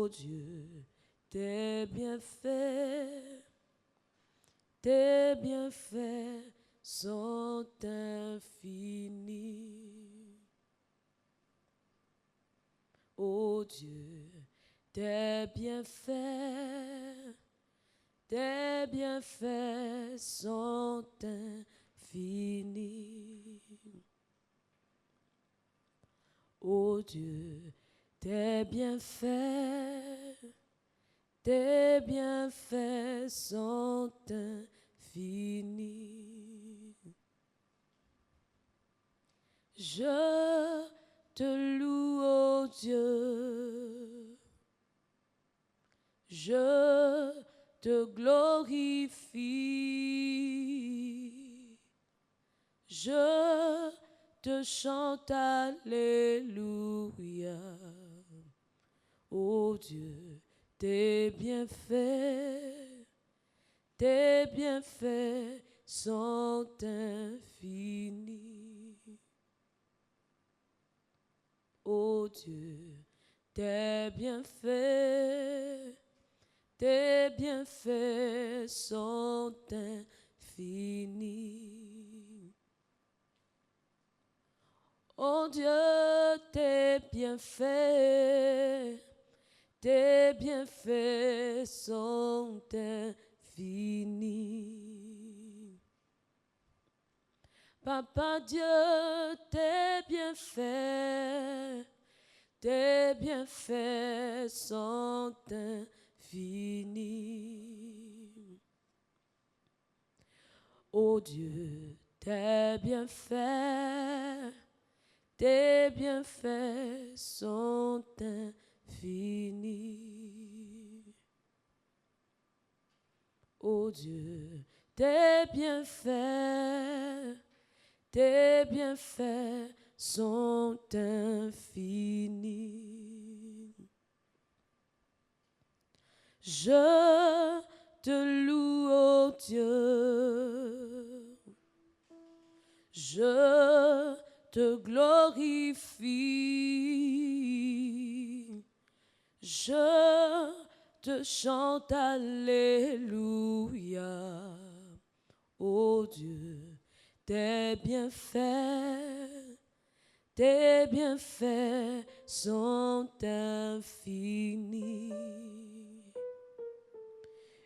Ô Dieu, tes bienfaits sont infinis. Ô Dieu, tes bienfaits sont infinis. Ô Dieu, tes bienfaits sont infinis. Je te loue, ô Dieu. Je te glorifie. Je te chante alléluia. Ô Dieu, tes bienfaits sont infinis. Ô Dieu, tes bienfaits sont infinis. Ô Dieu, tes bienfaits sont infinis. Papa Dieu, tes bienfaits sont infinis. Ô Dieu, tes bienfaits sont infinis. Ô Dieu, tes bienfaits sont infinis. Je te loue, ô Dieu. Je te glorifie. Je te chante alléluia. Ô Dieu, tes bienfaits sont infinis.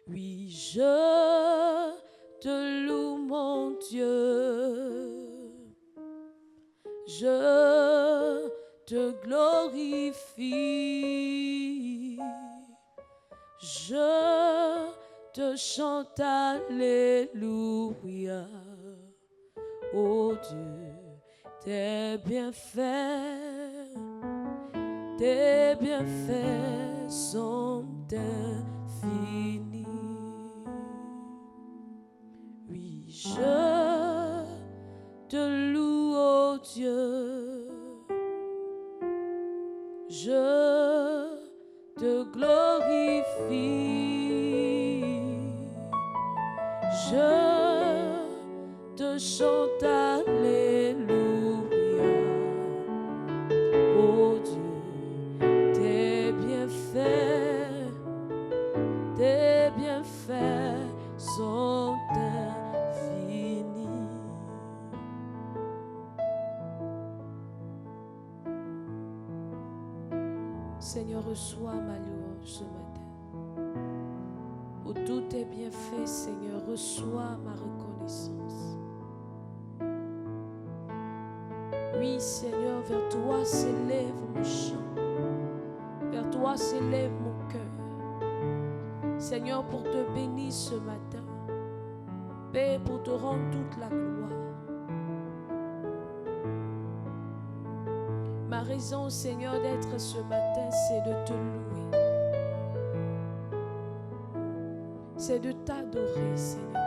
Oui, je te loue, mon Dieu. Je te glorifie. Je te chante alléluia. Ô Dieu, tes bienfaits sont infinis. Oui, je te loue, ô Dieu. Je te glorifie. Je te chante alléluia. Ô Dieu, tes bienfaits sont infinis. Seigneur, reçois ma louange ce matin. Pour tous tes bienfaits, Seigneur, reçois ma reconnaissance. Oui, Seigneur, vers toi s'élève mon chant. Vers toi s'élève mon cœur. Seigneur, pour te bénir ce matin. Père, pour te rendre toute la gloire. Ma raison, Seigneur, d'être ce matin, c'est de te louer. C'est de t'adorer, Seigneur.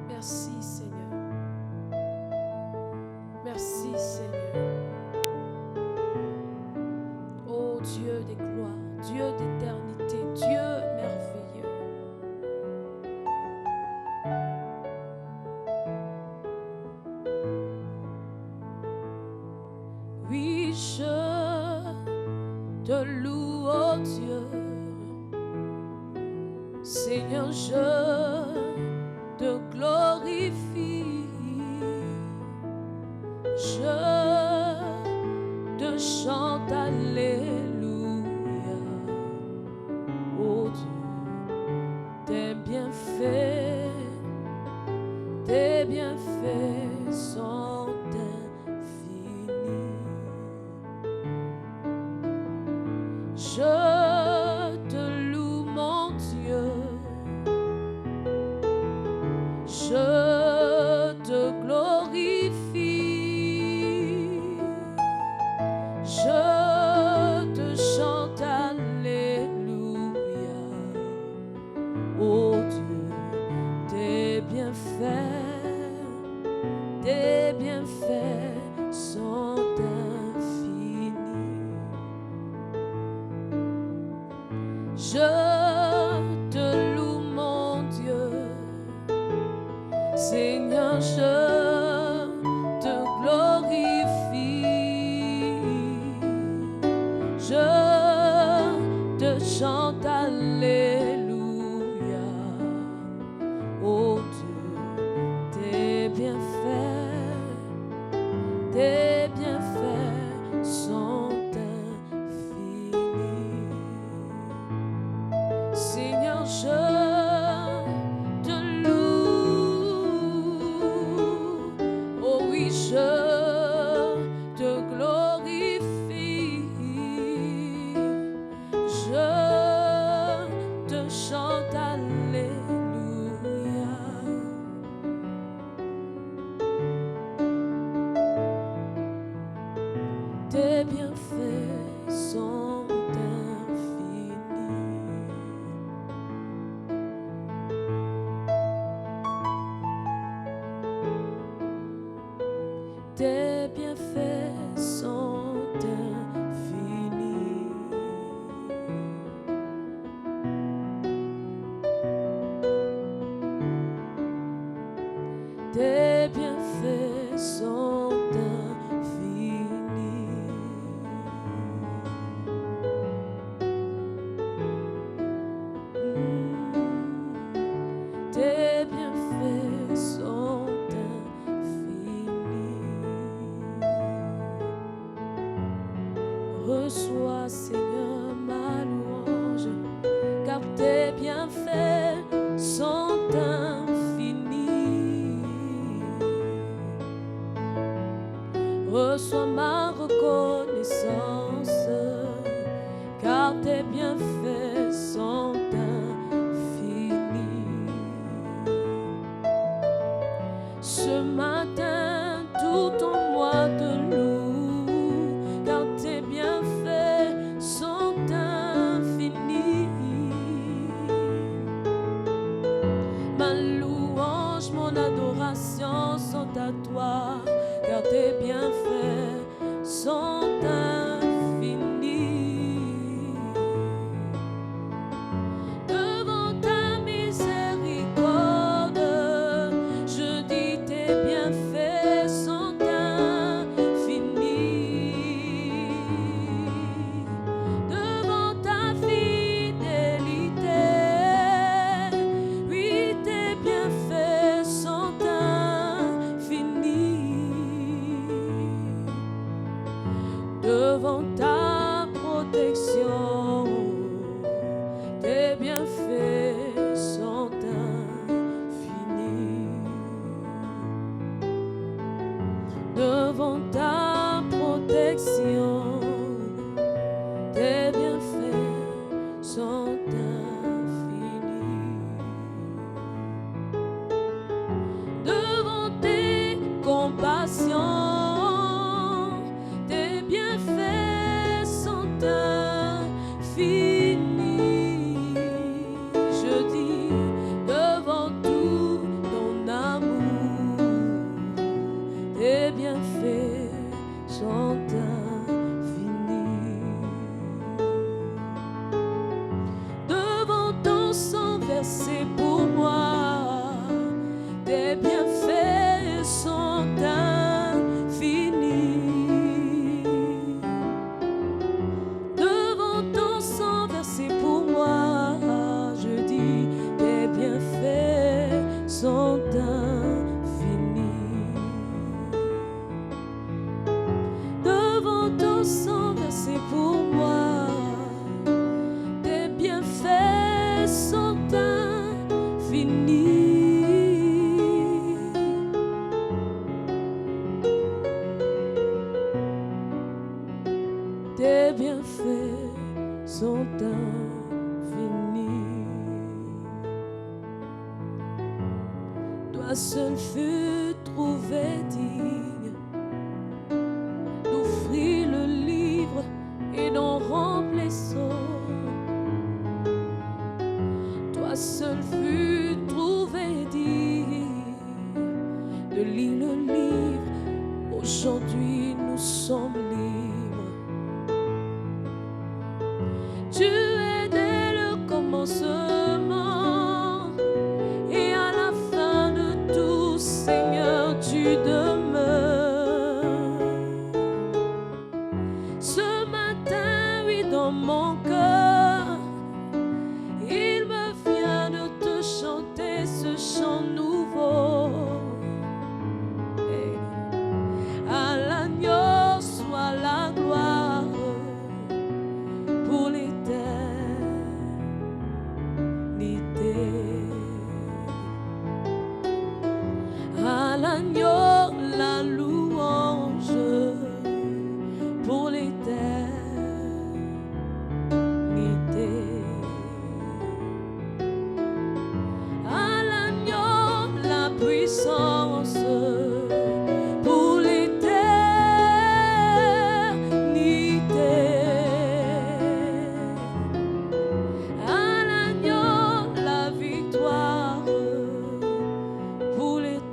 Merci, Seigneur. Merci, Seigneur. Ô Dieu des gloires, Dieu d'éternité, Dieu merveilleux. Oui, oui, je te loue, oh Dieu. Seigneur, je te glorifie. Je te chante alléluia. Oh Dieu, tes bienfaits sont infinis. Je te loue, mon Dieu. Je te glorifie. Je te chante alléluia. Oh Dieu, tes bienfaits sont infinis. Je te loue, mon Dieu. Seigneur, je te glorifie. Je te chante alléluia. Oh Dieu, tes bienfaits sont infinis. Seigneur, je te loue. Oh oui, je te glorifie. Je te chante alléluia. Tes bienfaits sont infinis. Tes bienfaits sont infinis. Tes bienfaits sont infinis. Tes bienfaits sont infinis. Reçois, Seigneur, ma louange, car tes bienfaits sont infinis. Reçois ma reconnaissance, car tes bienfaits sont infinis. Ce matin, tout en moi te loue, car tes bienfaits sont infinis. Ma louange, mon adoration sont à toi, car tes bienfaits sont infinis. Devant ta miséricorde, je dis tes bienfaits sont infinis. Devant ta fidélité, oui, tes bienfaits sont infinis. Devant ta protection, tes bienfaits sont infinis. Devant ta protection, tes bienfaits sont infinis. Devant tes compassions, tes bienfaits sont infinis. tes bienfaits sont infinis. Toi seul fus trouvé digne d'offrir le livre et d'en remplissant. Toi seul fus trouvé digne de lire le livre. Aujourd'hui nous sommes libres. Tu es dès le commencement et à la fin de tout, Seigneur, tu demeures. Ce matin, oui, dans mon cœur, il me vient de te chanter ce chant nouveau. À l'agneau soit la gloire pour l'éternité. À l'agneau la louange pour l'éternité. À l'agneau la puissance pour l'éternité. À l'agneau la victoire pour l'éternité.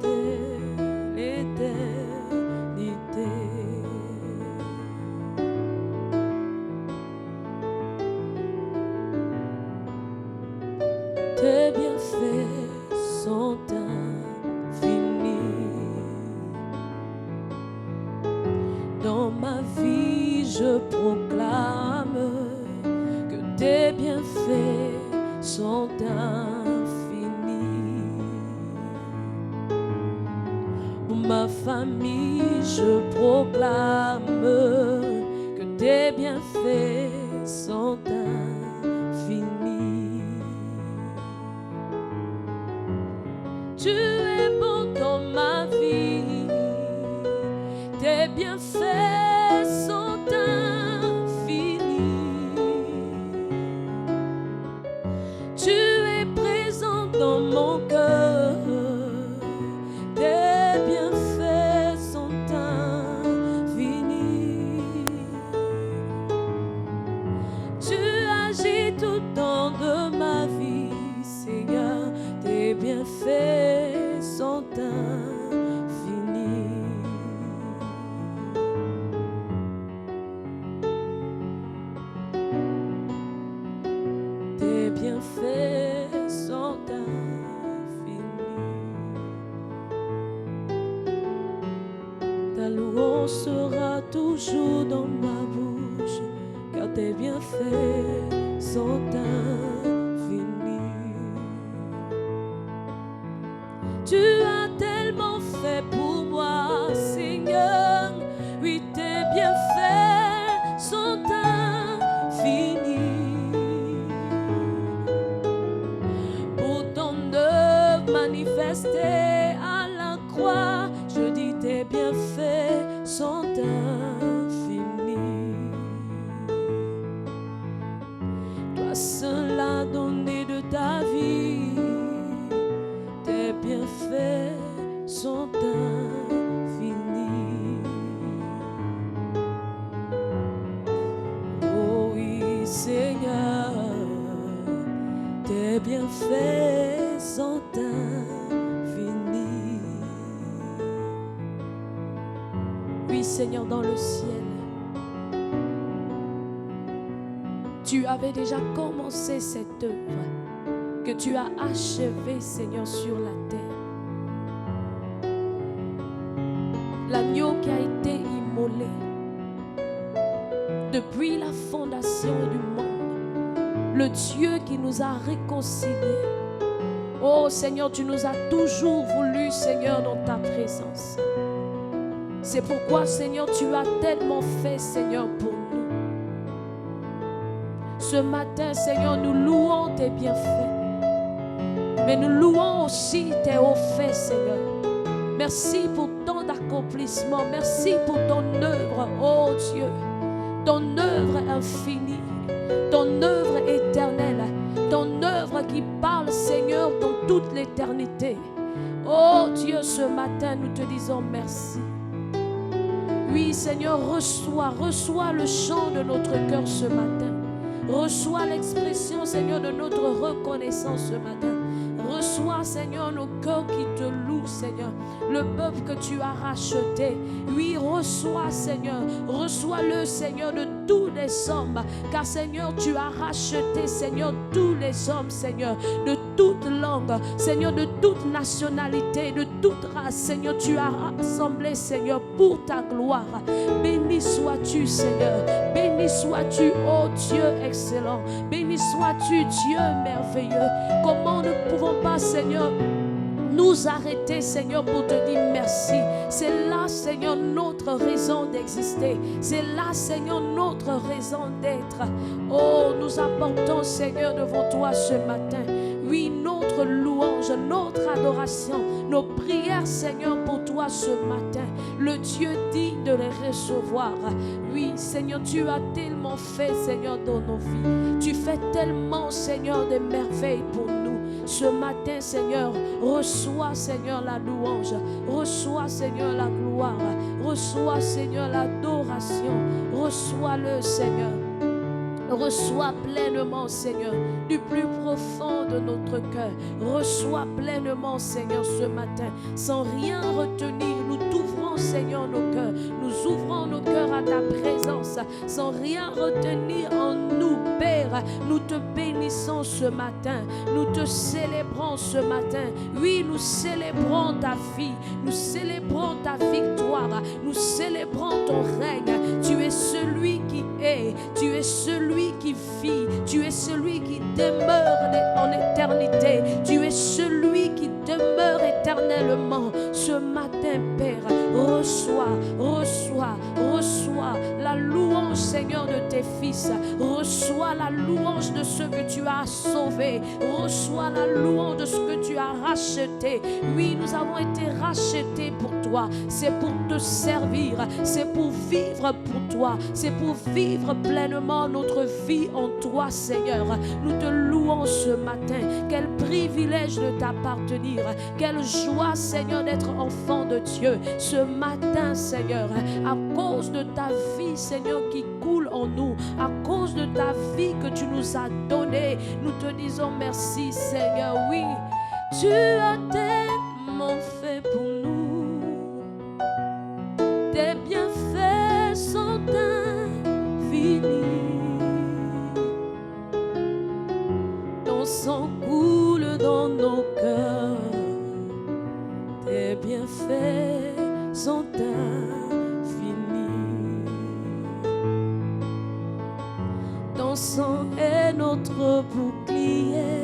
Tes bienfaits sont infinis. Dans ma vie, je proclame que tes bienfaits sont infinis. Pour ma famille, je proclame que tes bienfaits sont infinis. Tu es bon dans ma vie, tes bienfaits sont infinis. Tu es présent dans mon cœur, tes bienfaits sont infinis. Tu agis tout dans de ma vie, Seigneur, tes bienfaits sont infinis. Tes bienfaits sont infinis. Ta louange sera toujours dans ma bouche, car tes bienfaits sont infinis. Tu as tellement fait pour moi, Seigneur. Oui, tes bienfaits sont infinis. Pour ton œuvre manifestée à la croix, je dis tes bienfaits sont infinis. Toi seul as donné de ta vie, tes bienfaits sont infinis. Oh oui, Seigneur, tes bienfaits sont infinis. Oui, Seigneur, dans le ciel, tu avais déjà commencé cette œuvre que tu as achevée, Seigneur, sur la terre. L'agneau qui a été immolé depuis la fondation du monde, le Dieu qui nous a réconciliés. Oh Seigneur, tu nous as toujours voulu, Seigneur, dans ta présence. C'est pourquoi, Seigneur, tu as tellement fait, Seigneur, pour nous. Ce matin, Seigneur, nous louons tes bienfaits, mais nous louons aussi tes hauts faits, Seigneur. Merci pour tant d'accomplissements. Merci pour ton œuvre, oh Dieu. ton œuvre infinie, ton œuvre éternelle, ton œuvre qui parle, Seigneur, dans toute l'éternité. Oh Dieu, ce matin, nous te disons merci. Oui, Seigneur, reçois le chant de notre cœur ce matin. Reçois l'expression, Seigneur, de notre reconnaissance ce matin. Reçois, Seigneur, nos cœurs qui te louent, Seigneur. Le peuple que tu as racheté. Oui, reçois, Seigneur. Reçois-le, Seigneur, de tous les hommes. Car, Seigneur, tu as racheté, Seigneur, tous les hommes, Seigneur. De toute langue, Seigneur, de toute nationalité, de toute race, Seigneur. Tu as rassemblé, Seigneur, pour ta gloire. Béni sois-tu, Seigneur. Béni sois-tu, oh Dieu excellent. Béni sois-tu, Dieu merveilleux. Comment ne pouvons pas, Seigneur, nous arrêter, Seigneur, pour te dire merci. C'est là, Seigneur, notre raison d'exister. C'est là, Seigneur, notre raison d'être. Oh, nous apportons, Seigneur, devant toi ce matin. Oui, notre louange, notre adoration, nos prières, Seigneur, pour toi ce matin. Le Dieu digne de les recevoir. Oui, Seigneur, tu as tellement fait, Seigneur, dans nos vies. Tu fais tellement, Seigneur, de merveilles pour nous. Ce matin, Seigneur, reçois, Seigneur, la louange. Reçois, Seigneur, la gloire. Reçois, Seigneur, l'adoration. Reçois-le, Seigneur. Reçois pleinement, Seigneur, du plus profond de notre cœur. Reçois pleinement, Seigneur, ce matin, sans rien retenir. Nous t'ouvrons, Seigneur, nos cœurs. Nous ouvrons nos cœurs à ta présence, sans rien retenir en nous, Père. Nous te bénissons ce matin. Nous te célébrons ce matin. Oui, nous célébrons ta vie. Nous célébrons ta victoire. Nous célébrons ton règne. Tu es celui qui est. Tu es celui qui vit, tu es celui qui demeure en éternité, tu es celui qui demeure éternellement. Ce matin, Père, reçois la louange, Seigneur, de tes fils. Reçois la louange de ceux que tu as sauvés. Reçois la louange de ce que tu as racheté. Oui, nous avons été rachetés pour toi. C'est pour te servir, c'est pour vivre pour toi, c'est pour vivre pleinement notre vie en toi, Seigneur. Nous te louons ce matin. Quel privilège de t'appartenir. Quelle joie, Seigneur, d'être enfant de Dieu. Ce matin, Seigneur, à cause de ta vie, Seigneur, qui coule en nous, à cause de ta vie que tu nous as donnée, nous te disons merci, Seigneur. Oui, tu as tellement fait pour nous. Tes bienfaits sont infinis. Ton sang coule dans nos cœurs. Tes bienfaits sont infinis. Ton sang est notre bouclier.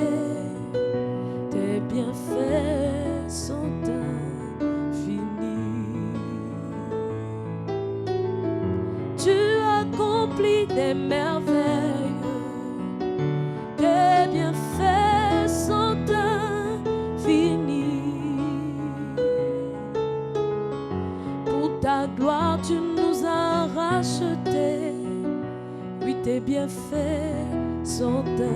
Tes bienfaits sont infinis. Tu accomplis des merveilles. Tes bienfaits sont infinis. Pour ta gloire, tu nous as rachetés. Oui, tes bienfaits sont infinis.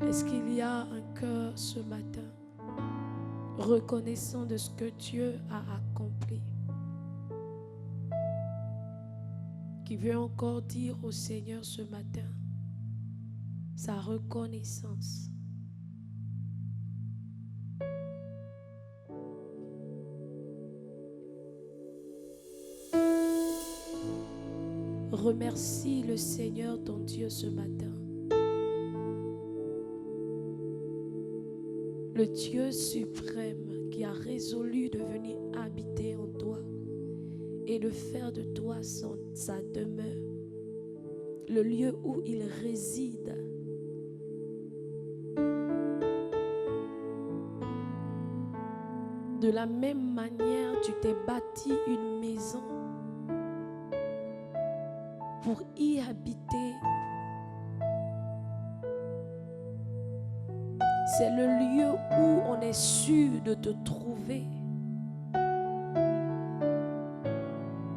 Est-ce qu'il y a un cœur ce matin reconnaissant de ce que Dieu a accompli, qui veut encore dire au Seigneur ce matin sa reconnaissance? Remercie le Seigneur ton Dieu ce matin. Le Dieu suprême qui a résolu de venir habiter en toi et de faire de toi sa demeure, le lieu où il réside. De la même manière, tu t'es bâti une maison pour y habiter. C'est le lieu où on est sûr de te trouver.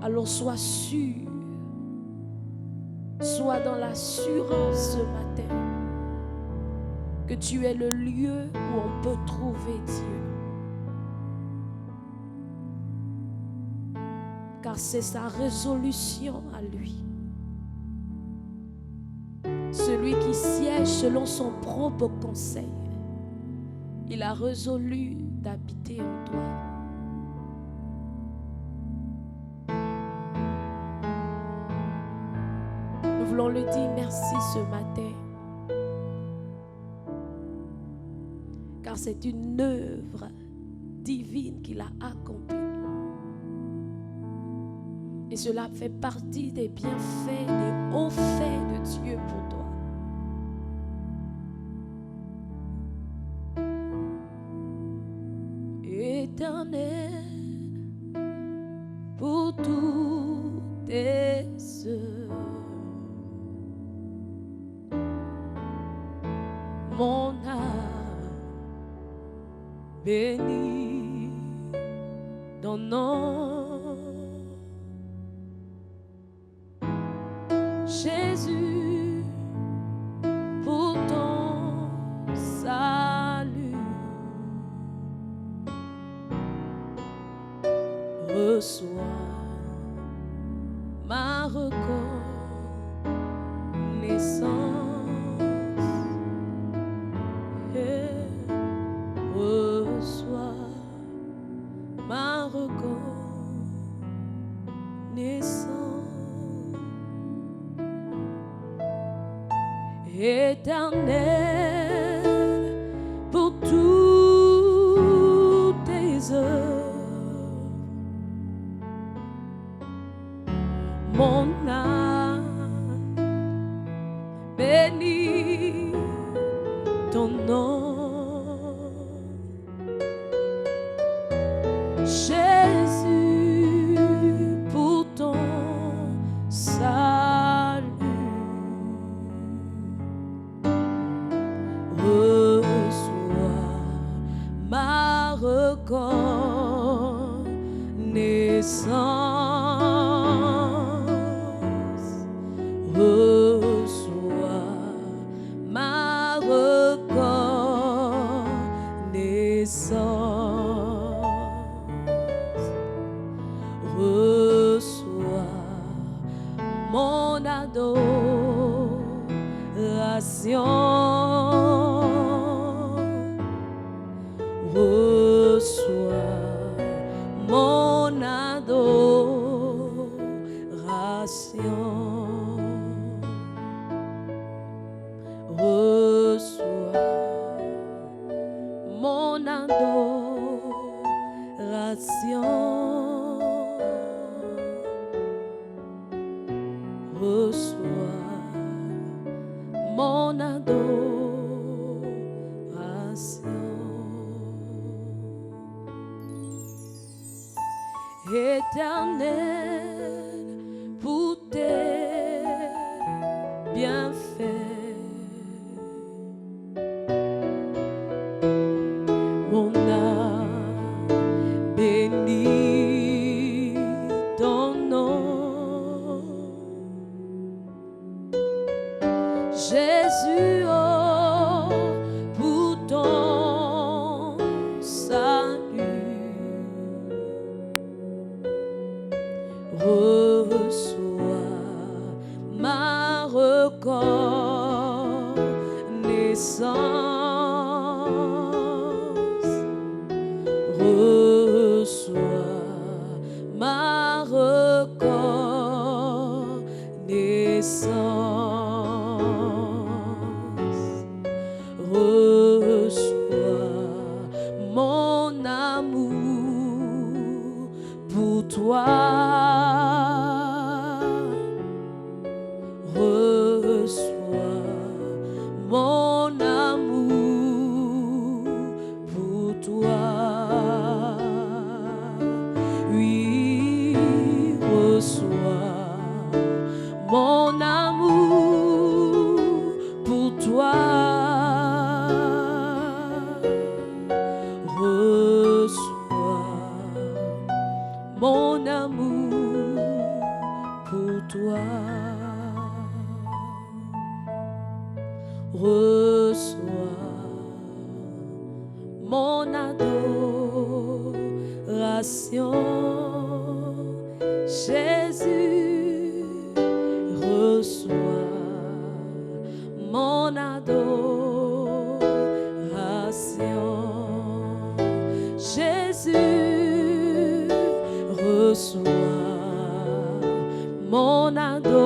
Alors sois sûr, sois dans l'assurance ce matin que tu es le lieu où on peut trouver Dieu. Car c'est sa résolution à lui. Celui qui siège selon son propre conseil, il a résolu d'habiter en toi. Nous voulons le dire merci ce matin, car c'est une œuvre divine qu'il a accomplie. Et cela fait partie des bienfaits, des hauts faits de Dieu pour toi. Éternel, pour toutes tes œuvres, mon âme bénit ton nom. Jésus, pour ton salut, reçois ma reconnaissance et reçois ma reconnaissance. Éternel, pour toutes tes œuvres, mon âme bénit ton nom. Jésus, pour ton salut, reçois ma reconnaissance. Reçois ma reconnaissance. Reçois mon adoration. Reçois mon adoration. Reçois mon adoration. Reçois mon adoration. Éternel, pour tes bienfaits, mon âme bénit ton nom. Jésus, oh, pour ton salut, reçois ma reconnaissance. Reçois ma reconnaissance. Reçois mon amour pour toi. mon amour pour toi. Reçois mon amour pour toi. Reçois mon adoration, Jésus. Reçois mon adoration, Jésus. Reçois mon adoration,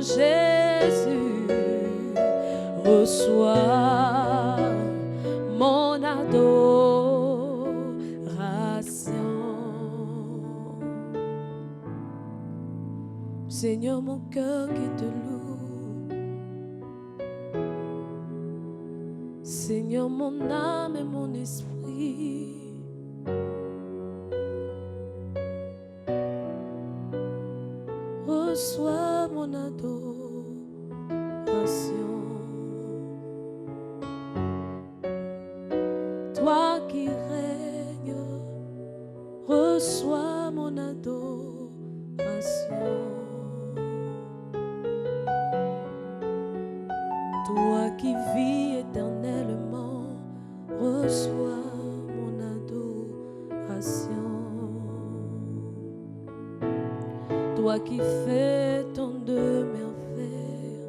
Jésus. Reçois mon adoration. Seigneur, mon cœur qui te loue. Seigneur, mon âme et mon esprit. Reçois mon adoration. Toi qui règnes, reçois mon adoration. Toi qui vis éternellement, reçois mon adoration. Toi qui fais tant de merveilles,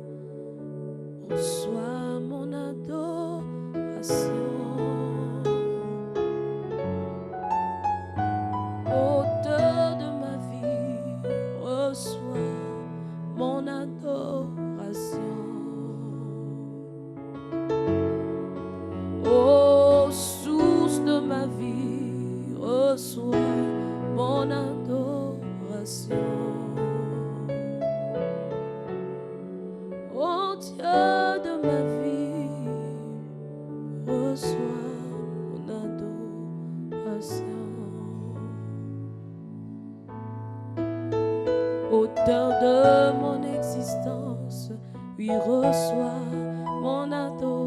reçois mon adoration. Auteur de ma vie, reçois mon adoration. Ô source de ma vie, reçois mon adoration. Ô Dieu de ma vie, reçois mon adoration. Auteur de mon existence, lui reçois mon adoration.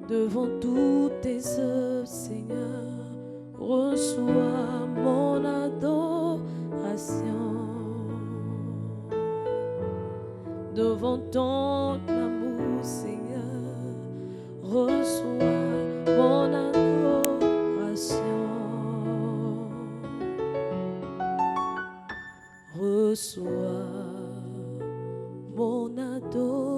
Devant toutes tes œuvres, Seigneur, reçois mon adoration. Devant ton amour, Seigneur, reçois mon adoration. Reçois mon adoration.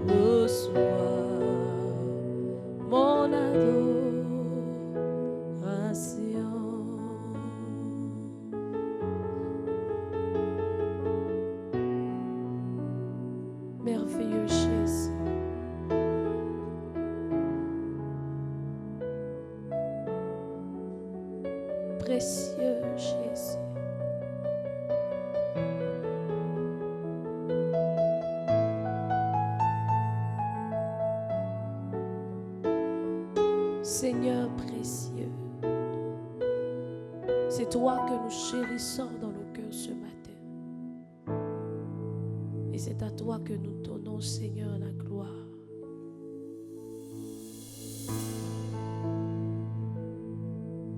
Reçois mon adoration. Merveilleux Jésus. Précieux Jésus. Seigneur précieux, c'est toi que nous chérissons dans nos cœurs ce matin. Et c'est à toi que nous donnons, Seigneur, la gloire.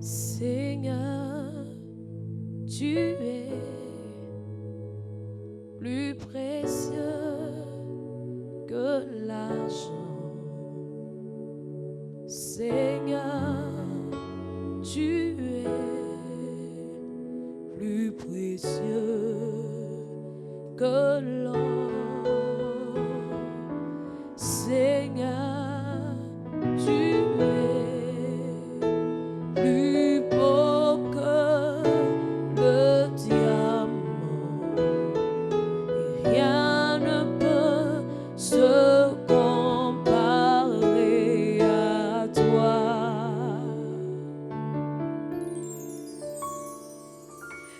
Seigneur, tu es plus précieux que l'argent. Seigneur, tu es plus précieux que l'or. Seigneur, tu es plus beau que le diamant. Et rien ne peut se comparer à toi.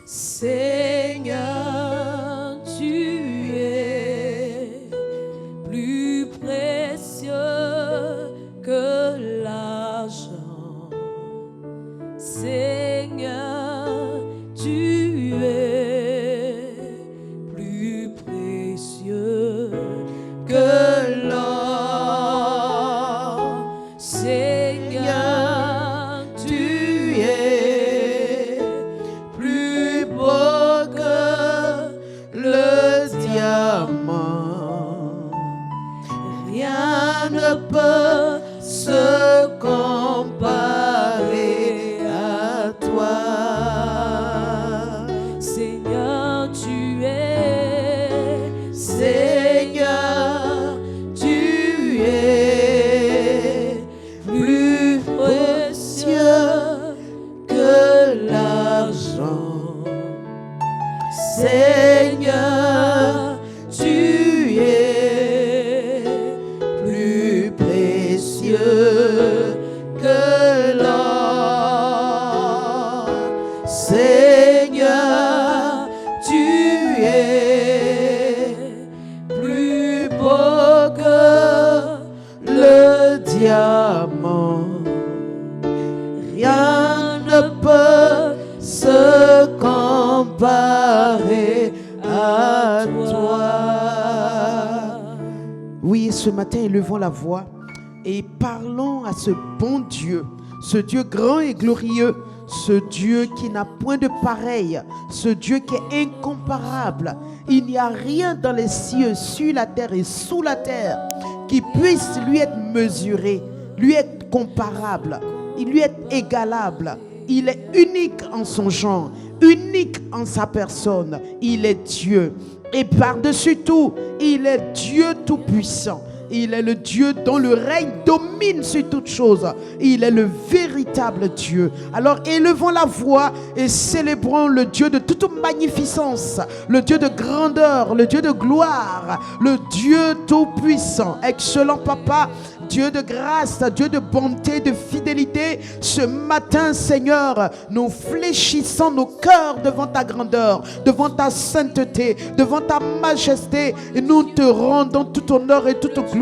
Seigneur, tu es ne peut se comparer à toi. Seigneur, tu es. Seigneur, tu es plus précieux que l'argent. Seigneur, tu es plus précieux que l'or. Seigneur, tu es plus beau que le diamant. Rien ne peut se comparer à toi. Oui, ce matin, élevons la voix et parlons à ce bon Dieu, ce Dieu grand et glorieux, ce Dieu qui n'a point de pareil, ce Dieu qui est incomparable. Il n'y a rien dans les cieux, sur la terre et sous la terre qui puisse lui être mesuré, lui être comparable, il lui est égalable. Il est unique en son genre, unique en sa personne. Il est Dieu. Et par-dessus tout, il est Dieu tout-puissant. Il est le Dieu dont le règne domine sur toute chose. Il est le véritable Dieu. Alors élevons la voix et célébrons le Dieu de toute magnificence, le Dieu de grandeur, le Dieu de gloire, le Dieu tout-puissant. Excellent Papa, Dieu de grâce, Dieu de bonté, de fidélité. Ce matin, Seigneur, nous fléchissons nos cœurs devant ta grandeur, devant ta sainteté, devant ta majesté. Et nous te rendons tout honneur et toute gloire.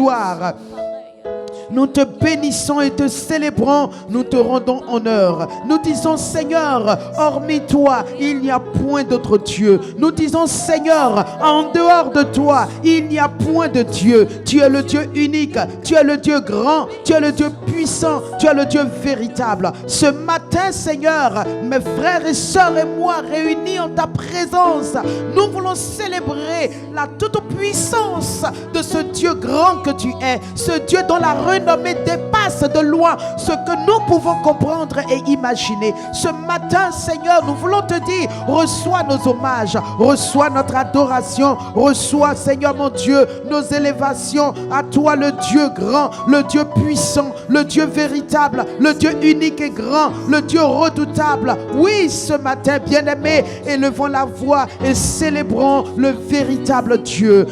Nous te bénissons et te célébrons, nous te rendons honneur. Nous disons, Seigneur, hormis toi, il n'y a point d'autre Dieu. Nous disons, Seigneur, en dehors de toi, il n'y a point de Dieu. Tu es le Dieu unique, tu es le Dieu grand, tu es le Dieu puissant, tu es le Dieu véritable. Ce matin, Seigneur, mes frères et sœurs et moi réunis en ta présence, nous voulons célébrer la toute-puissance de ce Dieu grand que tu es, ce Dieu dont la renommée dépasse de loin ce que nous pouvons comprendre et imaginer. Ce matin, Seigneur, nous voulons te dire, reçois nos hommages, reçois notre adoration, reçois, Seigneur mon Dieu, nos élévations à toi, le Dieu grand, le Dieu puissant, le Dieu véritable, le Dieu unique et grand, le Dieu redoutable. Oui, ce matin, bien-aimés, élevons la voix et célébrons le véritable Dieu.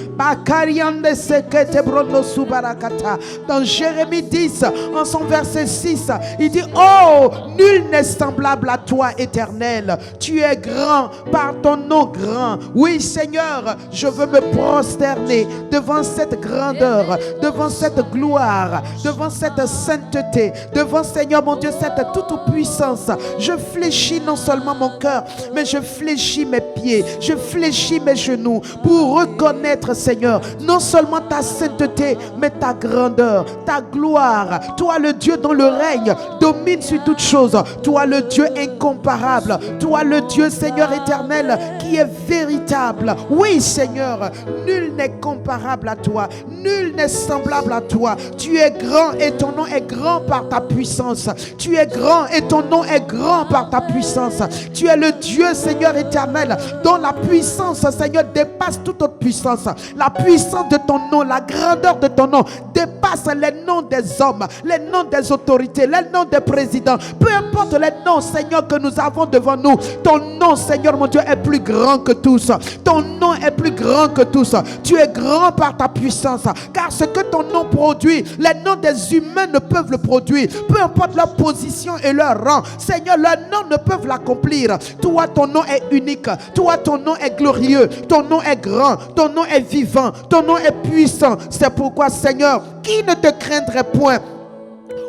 Dans Jérémie 10, en son verset 6, il dit, oh, nul n'est semblable à toi, Éternel. Tu es grand par ton nom grand. Oui, Seigneur, je veux me prosterner devant cette grandeur, devant cette gloire, devant cette sainteté, devant, Seigneur mon Dieu, cette toute-puissance. Je fléchis non seulement mon cœur, mais je fléchis mes pieds, je fléchis mes genoux pour reconnaître, Seigneur, non seulement ta sainteté, mais ta grandeur, ta gloire. Toi, le Dieu dont le règne domine sur toutes choses. Toi, le Dieu incomparable. Toi, le Dieu, Seigneur éternel, qui est véritable. Oui, Seigneur, nul n'est comparable à toi. Nul n'est semblable à toi. Tu es grand et ton nom est grand par ta puissance. Tu es grand et ton nom est grand par ta puissance. Tu es le Dieu, Seigneur éternel, dont la puissance, Seigneur, dépasse toute autre puissance. La puissance de ton nom, la grandeur de ton nom dépasse les noms des hommes, les noms des autorités, les noms des présidents. Peu importe les noms, Seigneur, que nous avons devant nous. Ton nom, Seigneur, mon Dieu, est plus grand que tous. Ton nom est plus grand que tous. Tu es grand par ta puissance. Car ce que ton nom produit, les noms des humains ne peuvent le produire. Peu importe leur position et leur rang, Seigneur, leurs noms ne peuvent l'accomplir. Toi, ton nom est unique. Toi, ton nom est glorieux. Ton nom est grand. Ton nom est vivant. Ton nom est puissant. C'est pourquoi, Seigneur, qui ne te craindrait point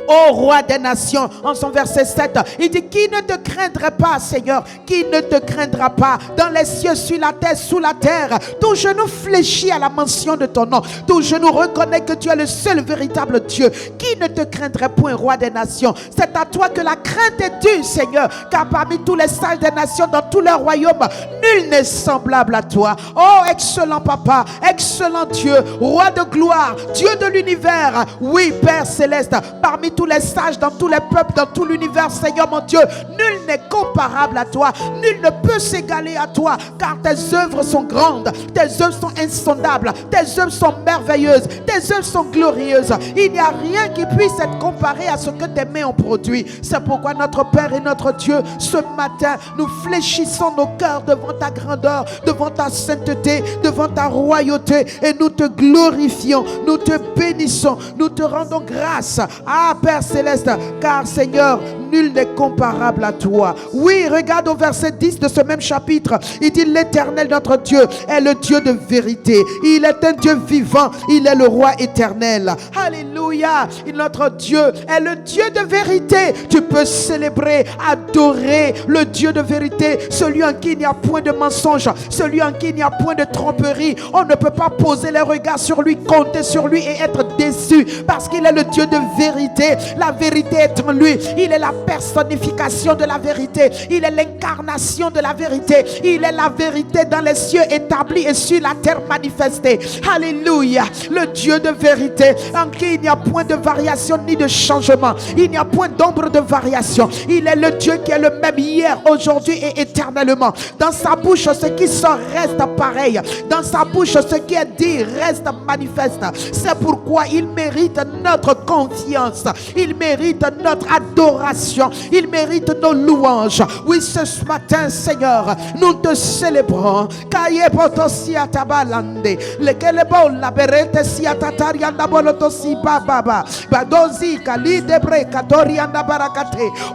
Ô roi des nations, en son verset 7, il dit, qui ne te craindrait pas, Seigneur, qui ne te craindra pas dans les cieux, sur la terre, sous la terre. Tout genou fléchit à la mention de ton nom. Tout genou reconnaît que tu es le seul véritable Dieu. Qui ne te craindrait point, roi des nations? C'est à toi que la crainte est due, Seigneur, car parmi tous les sages des nations, dans tous leurs royaumes, nul n'est semblable à toi. Oh, excellent Papa, excellent Dieu, roi de gloire, Dieu de l'univers. Oui, Père céleste, parmi tous les sages, dans tous les peuples, dans tout l'univers, Seigneur mon Dieu, nul n'est comparable à toi, nul ne peut s'égaler à toi, car tes œuvres sont grandes, tes œuvres sont insondables, tes œuvres sont merveilleuses, tes œuvres sont glorieuses. Il n'y a rien qui puisse être comparé à ce que tes mains ont produit. C'est pourquoi notre Père et notre Dieu, ce matin, nous fléchissons nos cœurs devant ta grandeur, devant ta sainteté, devant ta royauté, et nous te glorifions, nous te bénissons, nous te rendons grâce. Ah, Père céleste, car Seigneur, nul n'est comparable à toi. Oui, regarde au verset 10 de ce même chapitre, il dit, l'Éternel notre Dieu est le Dieu de vérité. Il est un Dieu vivant, il est le roi éternel. Alléluia, notre Dieu est le Dieu de vérité. Tu peux célébrer, adorer le Dieu de vérité, celui en qui il n'y a point de mensonge, celui en qui il n'y a point de tromperie. On ne peut pas poser les regards sur lui, compter sur lui et être déçu, parce qu'il est le Dieu de vérité. La vérité est en lui. Il est la personnification de la vérité. Il est l'incarnation de la vérité. Il est la vérité dans les cieux établie et sur la terre manifestée. Alléluia. Le Dieu de vérité en qui il n'y a point de variation ni de changement. Il n'y a point d'ombre de variation. Il est le Dieu qui est le même hier, aujourd'hui et éternellement. Dans sa bouche, ce qui sort reste pareil. Dans sa bouche, ce qui est dit reste manifeste. C'est pourquoi il mérite notre confiance. Il mérite notre adoration. Il mérite nos louanges. Oui, ce matin, Seigneur, nous te célébrons.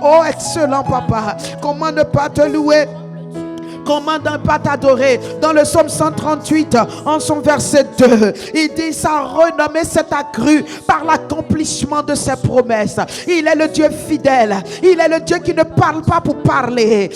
Oh, excellent Papa, comment ne pas te louer? Comment ne pas t'adorer? Dans le psaume 138, en son verset 2, il dit, sa renommée s'est accrue par l'accomplissement de ses promesses. Il est le Dieu fidèle. Il est le Dieu qui ne parle pas pour parler.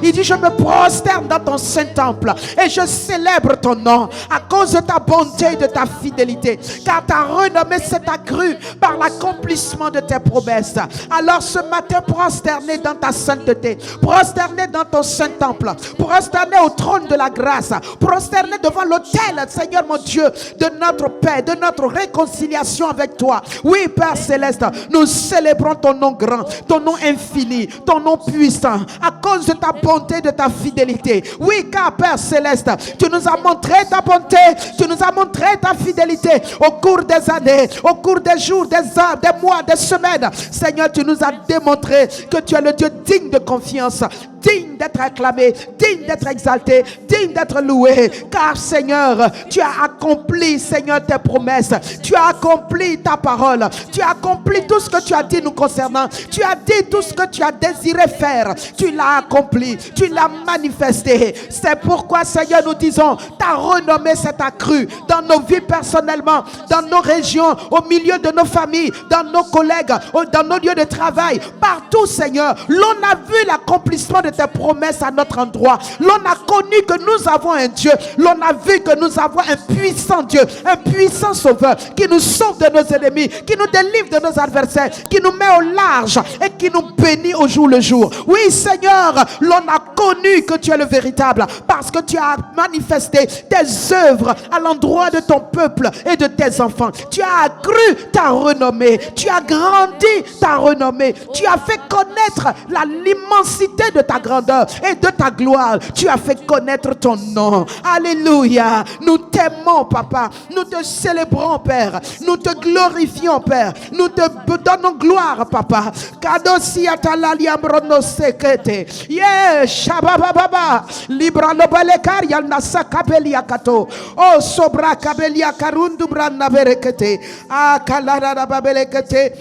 Il dit, je me prosterne dans ton saint temple et je célèbre ton nom à cause de ta bonté et de ta fidélité, car ta renommée s'est accrue par l'accomplissement de tes promesses. Alors ce matin, prosterné dans ta sainteté, prosterné dans ton Saint-Temple, prosterné au trône de la grâce, prosterné devant l'autel, Seigneur mon Dieu, de notre paix, de notre réconciliation avec toi. Oui, Père Céleste, nous célébrons ton nom grand, ton nom infini, ton nom puissant, à cause de ta bonté, de ta fidélité. Oui, car Père Céleste, tu nous as montré ta bonté, tu nous as montré ta fidélité au cours des années, au cours des jours, des heures, des mois, des semaines. Seigneur, tu nous as démontré que tu es le Dieu digne de confiance, digne d'être acclamé, digne d'être exalté, digne d'être loué. Car Seigneur, tu as accompli, Seigneur, tes promesses. Tu as accompli ta parole. Tu as accompli tout ce que tu as dit nous concernant. Tu as dit tout ce que tu as désiré faire. Tu l'as accompli. Tu l'as manifesté. C'est pourquoi, Seigneur, nous disons, ta renommée s'est accrue dans nos vies personnellement, dans nos régions, au milieu de nos familles, dans nos collègues, dans nos lieux de travail. Partout, Seigneur, l'on a vu l'accomplissement de tes promesses à notre endroit. L'on a connu que nous avons un Dieu. L'on a vu que nous avons un puissant Dieu, un puissant sauveur qui nous sauve de nos ennemis, qui nous délivre de nos adversaires, qui nous met au large et qui nous bénit au jour le jour. Oui, Seigneur, l'on a connu que tu es le véritable parce que tu as manifesté tes œuvres à l'endroit de ton peuple et de tes enfants. Tu as accru ta renommée. Tu as grandi ta renommée. Tu as fait connaître l'immensité de ta grandeur et de ta gloire. Tu as fait connaître ton nom. Alléluia. Nous t'aimons, Papa. Nous te célébrons, Père. Nous te glorifions, Père. Nous te donnons gloire, Papa. Kadosi atalalia brono sekete. Yeah, shabababa. Libra lobalekar yalna sakabelia kato. Oh, sobra kabelia karundu brana berekete. Ah, kalara babelekete.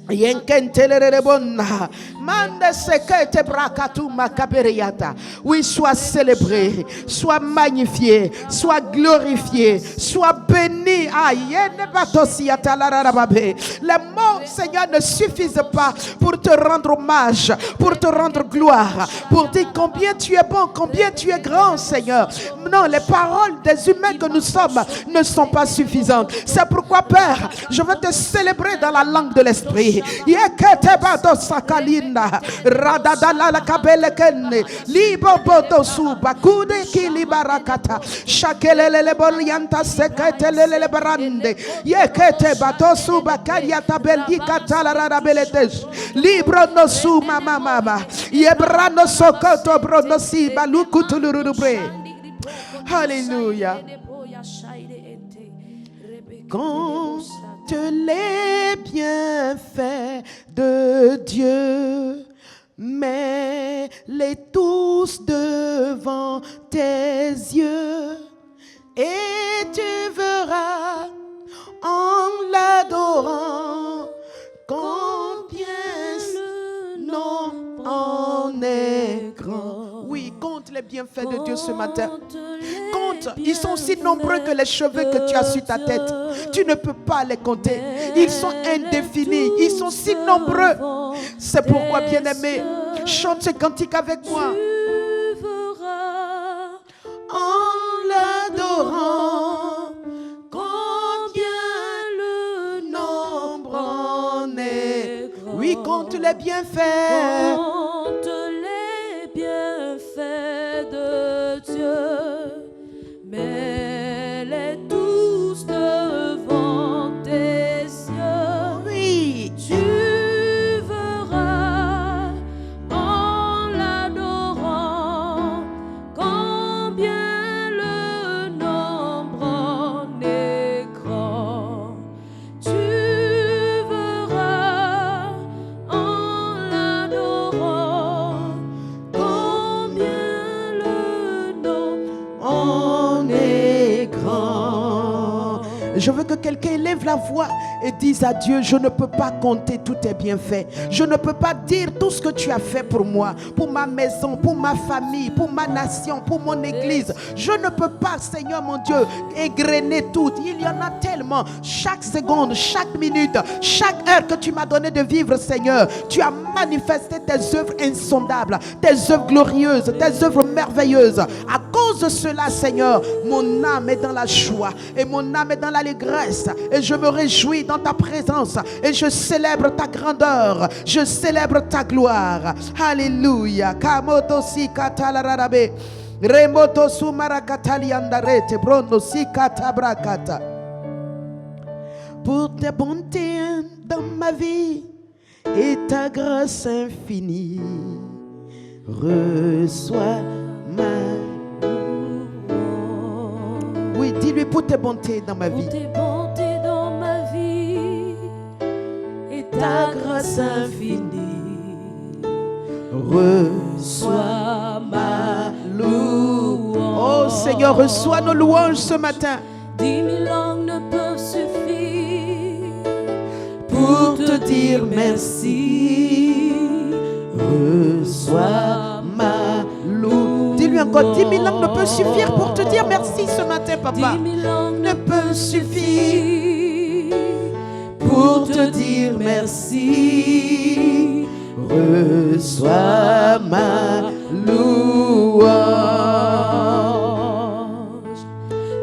Yenkentelere bonna Oui, sois célébré, sois magnifié, sois glorifié, sois béni. Les mots, Seigneur, ne suffisent pas pour te rendre hommage, pour te rendre gloire, pour dire combien tu es bon, combien tu es grand, Seigneur. Non, les paroles des humains que nous sommes ne sont pas suffisantes. C'est pourquoi, Père, je veux te célébrer dans la langue de l'esprit. Libro no su mama mama yebra no sokoto bro no si baluku tulurube. Alléluia. Compte les bienfaits de Dieu, mets-les tous devant tes yeux, et tu verras en l'adorant combien le nom en est grand. Oui, compte les bienfaits de Dieu ce matin. Compte, ils sont si nombreux que les cheveux que tu as sur ta tête. Tu ne peux pas les compter. Ils sont indéfinis, ils sont si nombreux. C'est pourquoi, bien-aimé, chante ce cantique avec moi. En l'adorant, combien le nombre en est grand. Oui, compte les bienfaits. Compte les bienfaits de Dieu, mets-les tous devant tes yeux. Oui, Tu verras en l'adorant combien le nombre en est grand. Tu verras en l'adorant combien le nombre on est grand. Je veux que quelqu'un élève la voix et dise à Dieu, je ne peux pas compter tous tes bienfaits. Je ne peux pas dire tout ce que tu as fait pour moi, pour ma maison, pour ma famille, pour ma nation, pour mon église. Je ne peux pas, Seigneur mon Dieu, égrener tout. Il y en a tellement. Chaque seconde, chaque minute, chaque heure que tu m'as donné de vivre, Seigneur, tu as manifesté tes œuvres insondables, tes œuvres glorieuses, tes œuvres merveilleuses. À cause de cela, Seigneur, mon âme est dans la joie et mon âme est dans l'allégresse et je me réjouis dans ta présence et je célèbre ta grandeur, je célèbre ta gloire. Alléluia. Kamoto si katalararabe remoto sumarakatali andarete brono si katabrakata. Pour tes bontés dans ma vie et ta grâce infinie, reçois ma... Oui, dis-lui pour tes bontés dans ma vie. Pour tes bontés dans ma vie et ta grâce infinie, Reçois ma louange. Oh Seigneur, reçois nos louanges ce matin. 10 000 langues ne peuvent suffire Pour te dire merci. Reçois ma louange. Dis-lui encore, 10 000 langues ne peuvent suffire pour te dire merci ce matin, papa. 10 000 langues ne peuvent suffire Pour te dire merci. Reçois ma louange.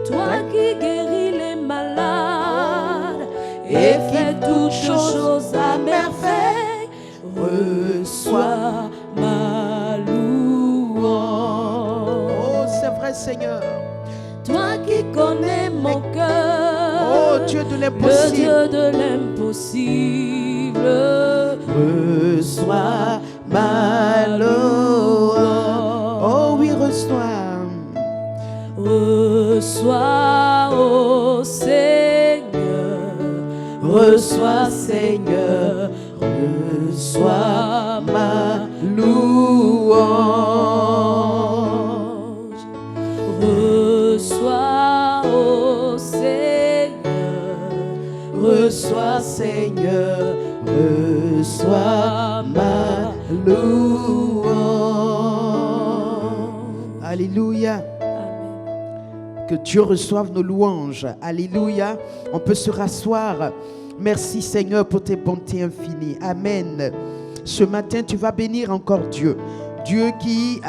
Toi qui guéris les malades et fais toutes choses à merveille, reçois ma louange. Oh, c'est vrai, Seigneur. Toi qui connais mon cœur, Oh, Dieu de le l'impossible. Dieu de l'impossible, Reçois ma louange. Oh oui, reçois. reçois, ô Seigneur, reçois, Seigneur, Reçois ma louange. reçois, ô Seigneur, Reçois, Seigneur. Reçois ma louange. Alléluia. Que Dieu reçoive nos louanges. Alléluia. On peut se rasseoir. Merci Seigneur pour tes bontés infinies. Amen. Ce matin, tu vas bénir encore Dieu. Dieu qui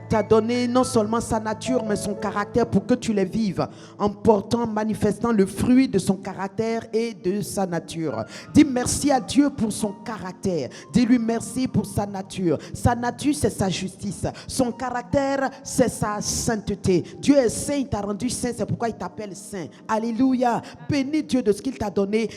t'a donné non seulement sa nature, mais son caractère pour que tu les vives, en portant, manifestant le fruit de son caractère et de sa nature. Dis merci à Dieu pour son caractère. Dis-lui merci pour sa nature. Sa nature, c'est sa justice. Son caractère, c'est sa sainteté. Dieu est saint, il t'a rendu saint, c'est pourquoi il t'appelle saint. Alléluia. Bénis Dieu de ce qu'il t'a donné,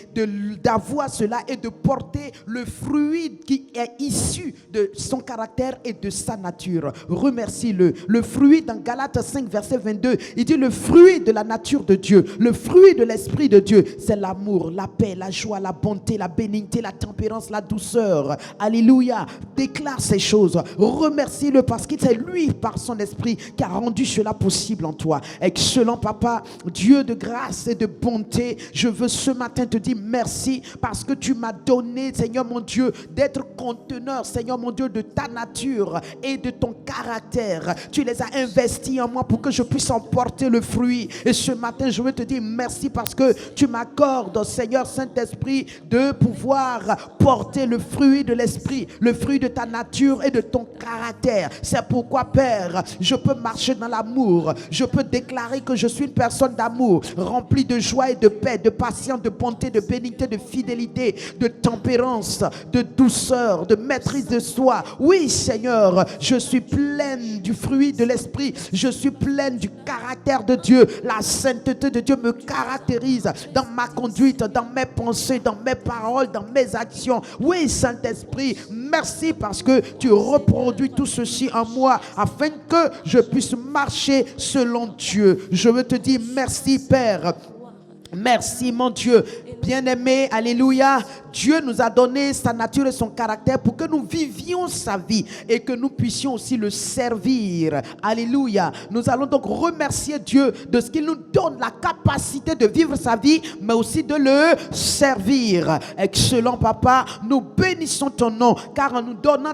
d'avoir cela et de porter le fruit qui est issu de son caractère et de sa nature. Remercie-le. Le fruit dans Galates 5 verset 22, il dit le fruit de la nature de Dieu, le fruit de l'esprit de Dieu, c'est l'amour, la paix, la joie, la bonté, la bénignité, la tempérance, la douceur. Alléluia. Déclare ces choses. Remercie-le parce que c'est lui par son esprit qui a rendu cela possible en toi. Excellent Papa, Dieu de grâce et de bonté, je veux ce matin te dire merci parce que tu m'as donné, Seigneur mon Dieu, d'être conteneur, Seigneur mon Dieu, de ta nature et de ton caractère. Tu les as investis en moi pour que je puisse en porter le fruit. Et ce matin, je veux te dire merci parce que tu m'accordes, Seigneur Saint-Esprit, de pouvoir porter le fruit de l'esprit, le fruit de ta nature et de ton caractère. C'est pourquoi, Père, je peux marcher dans l'amour. Je peux déclarer que je suis une personne d'amour, remplie de joie et de paix, de patience, de bonté, de bénignité, de fidélité, de tempérance, de douceur, de maîtrise de soi. Oui, Seigneur, je suis pleine du fruit de l'esprit. Je suis pleine du caractère de Dieu. La sainteté de Dieu me caractérise dans ma conduite, dans mes pensées, dans mes paroles, dans mes actions. Oui, Saint-Esprit, merci parce que tu reproduis tout ceci en moi afin que je puisse marcher selon Dieu. Je veux te dire merci, Père. Merci mon Dieu, bien-aimé, alléluia. Dieu nous a donné sa nature et son caractère pour que nous vivions sa vie et que nous puissions aussi le servir. Alléluia. Nous allons donc remercier Dieu de ce qu'il nous donne la capacité de vivre sa vie, mais aussi de le servir. Excellent Papa, nous bénissons ton nom, car en nous donnant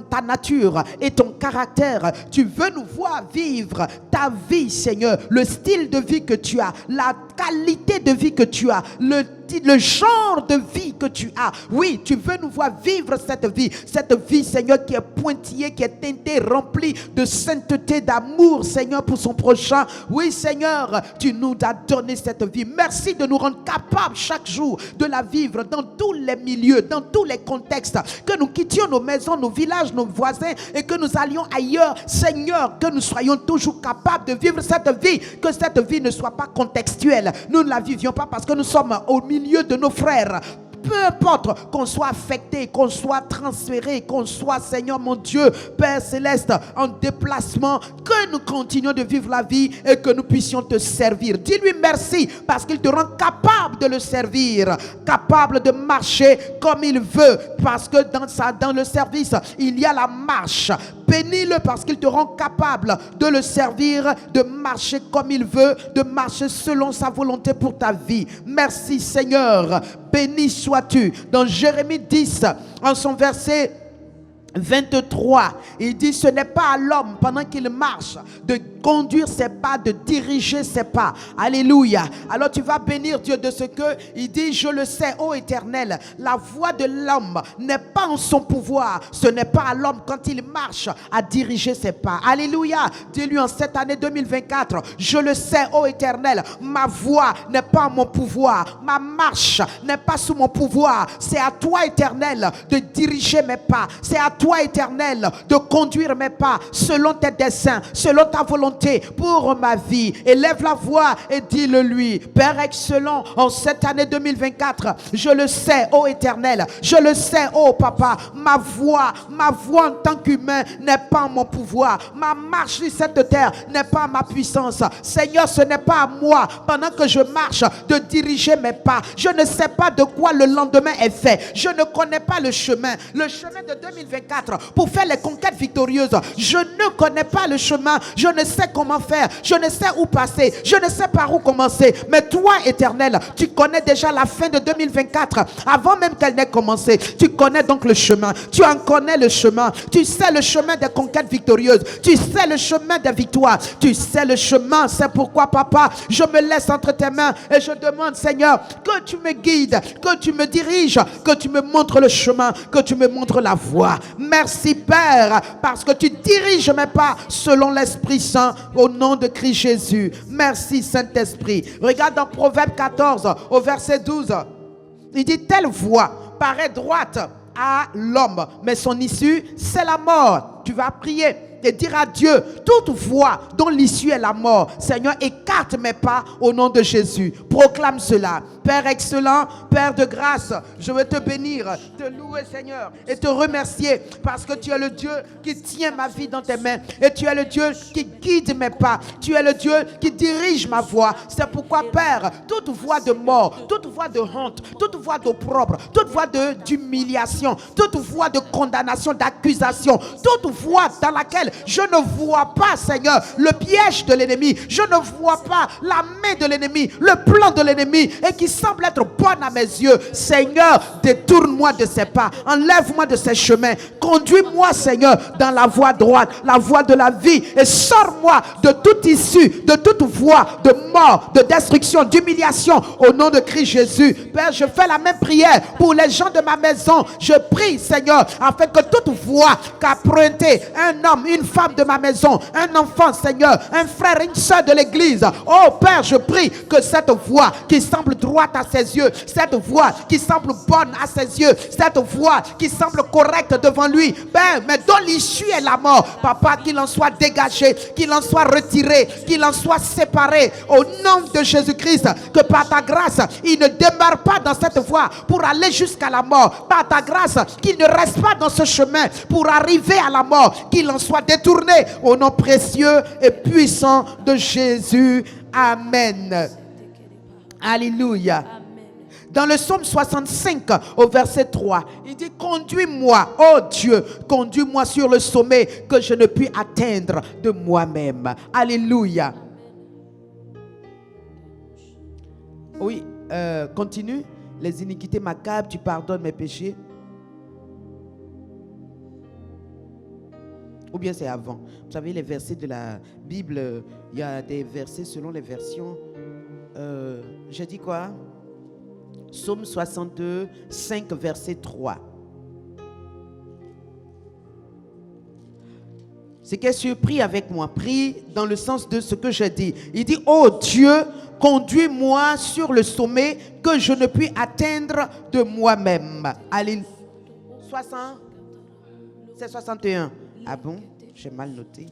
ta nature et ton caractère, tu veux nous voir vivre ta vie, Seigneur, le style de vie que tu as, la qualité de vie que tu as, le genre de vie que tu as. Oui, tu veux nous voir vivre cette vie, Seigneur, qui est pointillée, qui est teintée, remplie de sainteté, d'amour, Seigneur, pour son prochain. Oui, Seigneur, tu nous as donné cette vie. Merci de nous rendre capables chaque jour de la vivre dans tous les milieux, dans tous les contextes, que nous quittions nos maisons, nos villages, nos voisins et que nous allions ailleurs. Seigneur, que nous soyons toujours capables de vivre cette vie, que cette vie ne soit pas contextuelle. Nous ne la vivions pas parce que nous sommes au milieu de nos frères. Peu importe qu'on soit affecté, qu'on soit transféré, qu'on soit, Seigneur mon Dieu, Père Céleste, en déplacement, que nous continuions de vivre la vie et que nous puissions te servir. Dis-lui merci parce qu'il te rend capable de le servir, capable de marcher comme il veut, parce que dans le service, il y a la marche. Bénis-le parce qu'il te rend capable de le servir, de marcher comme il veut, de marcher selon sa volonté pour ta vie. Merci Seigneur. Béni sois-tu. Dans Jérémie 10, en son verset 23, il dit: ce n'est pas à l'homme pendant qu'il marche de conduire ses pas, de diriger ses pas. Alléluia. Alors tu vas bénir Dieu de ce que il dit: je le sais, ô Éternel, la voie de l'homme n'est pas en son pouvoir. Ce n'est pas à l'homme quand il marche à diriger ses pas. Alléluia. Dis-lui en cette année 2024: je le sais, ô Éternel, ma voie n'est pas en mon pouvoir, ma marche n'est pas sous mon pouvoir. C'est à toi, Éternel, de diriger mes pas. C'est à toi, Éternel, de conduire mes pas selon tes desseins, selon ta volonté pour ma vie. Élève la voix et dis-le lui. Père excellent, en cette année 2024, je le sais, ô Éternel, je le sais, ô Papa, ma voix en tant qu'humain n'est pas en mon pouvoir. Ma marche sur cette terre n'est pas ma puissance. Seigneur, ce n'est pas à moi, pendant que je marche, de diriger mes pas. Je ne sais pas de quoi le lendemain est fait. Je ne connais pas le chemin. Le chemin de 2024 2024 pour faire les conquêtes victorieuses. Je ne connais pas le chemin, je ne sais comment faire, je ne sais où passer, je ne sais par où commencer. Mais toi, Éternel, tu connais déjà la fin de 2024 avant même qu'elle n'ait commencé. Tu connais donc le chemin, tu en connais le chemin, tu sais le chemin des conquêtes victorieuses, tu sais le chemin des victoires, tu sais le chemin. C'est pourquoi, Papa, je me laisse entre tes mains et je demande, Seigneur, que tu me guides, que tu me diriges, que tu me montres le chemin, que tu me montres la voie. Merci, Père, parce que tu diriges mes pas selon l'Esprit Saint, au nom de Christ Jésus. Merci, Saint-Esprit. Regarde dans Proverbe 14 au verset 12. Il dit: telle voie paraît droite à l'homme, mais son issue, c'est la mort. Tu vas prier et dire à Dieu: toute voie dont l'issue est la mort, Seigneur, écarte mes pas au nom de Jésus. Proclame cela. Père excellent, Père de grâce, je veux te bénir, te louer, Seigneur, et te remercier parce que tu es le Dieu qui tient ma vie dans tes mains et tu es le Dieu qui guide mes pas. Tu es le Dieu qui dirige ma voie. C'est pourquoi, Père, toute voie de mort, toute voie de honte, toute voie d'opprobre, toute voie d'humiliation, toute voie de condamnation, d'accusation, toute voie dans laquelle je ne vois pas, Seigneur, le piège de l'ennemi, je ne vois pas la main de l'ennemi, le plan de l'ennemi, et qui semble être bonne à mes yeux, Seigneur, détourne-moi de ces pas, enlève-moi de ces chemins, conduis-moi, Seigneur, dans la voie droite, la voie de la vie, et sors-moi de toute issue, de toute voie de mort, de destruction, d'humiliation, au nom de Christ Jésus. Père, je fais la même prière pour les gens de ma maison. Je prie, Seigneur, afin que toute voie qu'a emprunté un homme, une femme de ma maison, un enfant, Seigneur, un frère, une soeur de l'église, oh Père, je prie que cette voie qui semble droite à ses yeux, cette voie qui semble bonne à ses yeux, cette voie qui semble correcte devant lui, Père, mais dont l'issue est la mort, Papa, qu'il en soit dégagé, qu'il en soit retiré, qu'il en soit séparé, au nom de Jésus-Christ, que par ta grâce, il ne demeure pas dans cette voie pour aller jusqu'à la mort, par ta grâce, qu'il ne reste pas dans ce chemin pour arriver à la mort, qu'il en soit détourné, au nom précieux et puissant de Jésus. Amen. Alléluia. Dans le psaume 65 au verset 3, il dit: conduis-moi, oh Dieu, conduis-moi sur le sommet que je ne puis atteindre de moi-même. Alléluia. Oui, continue. Les iniquités m'accablent, tu pardonnes mes péchés. Ou bien c'est avant. Vous savez, les versets de la Bible, il y a des versets selon les versions. J'ai dit quoi? Psaume 62, 5, verset 3. Ce qui est surpris avec moi, prie dans le sens de ce que j'ai dit. Il dit: oh Dieu, conduis-moi sur le sommet que je ne puis atteindre de moi-même. Allez, 60, c'est 61. Ah bon? J'ai mal noté.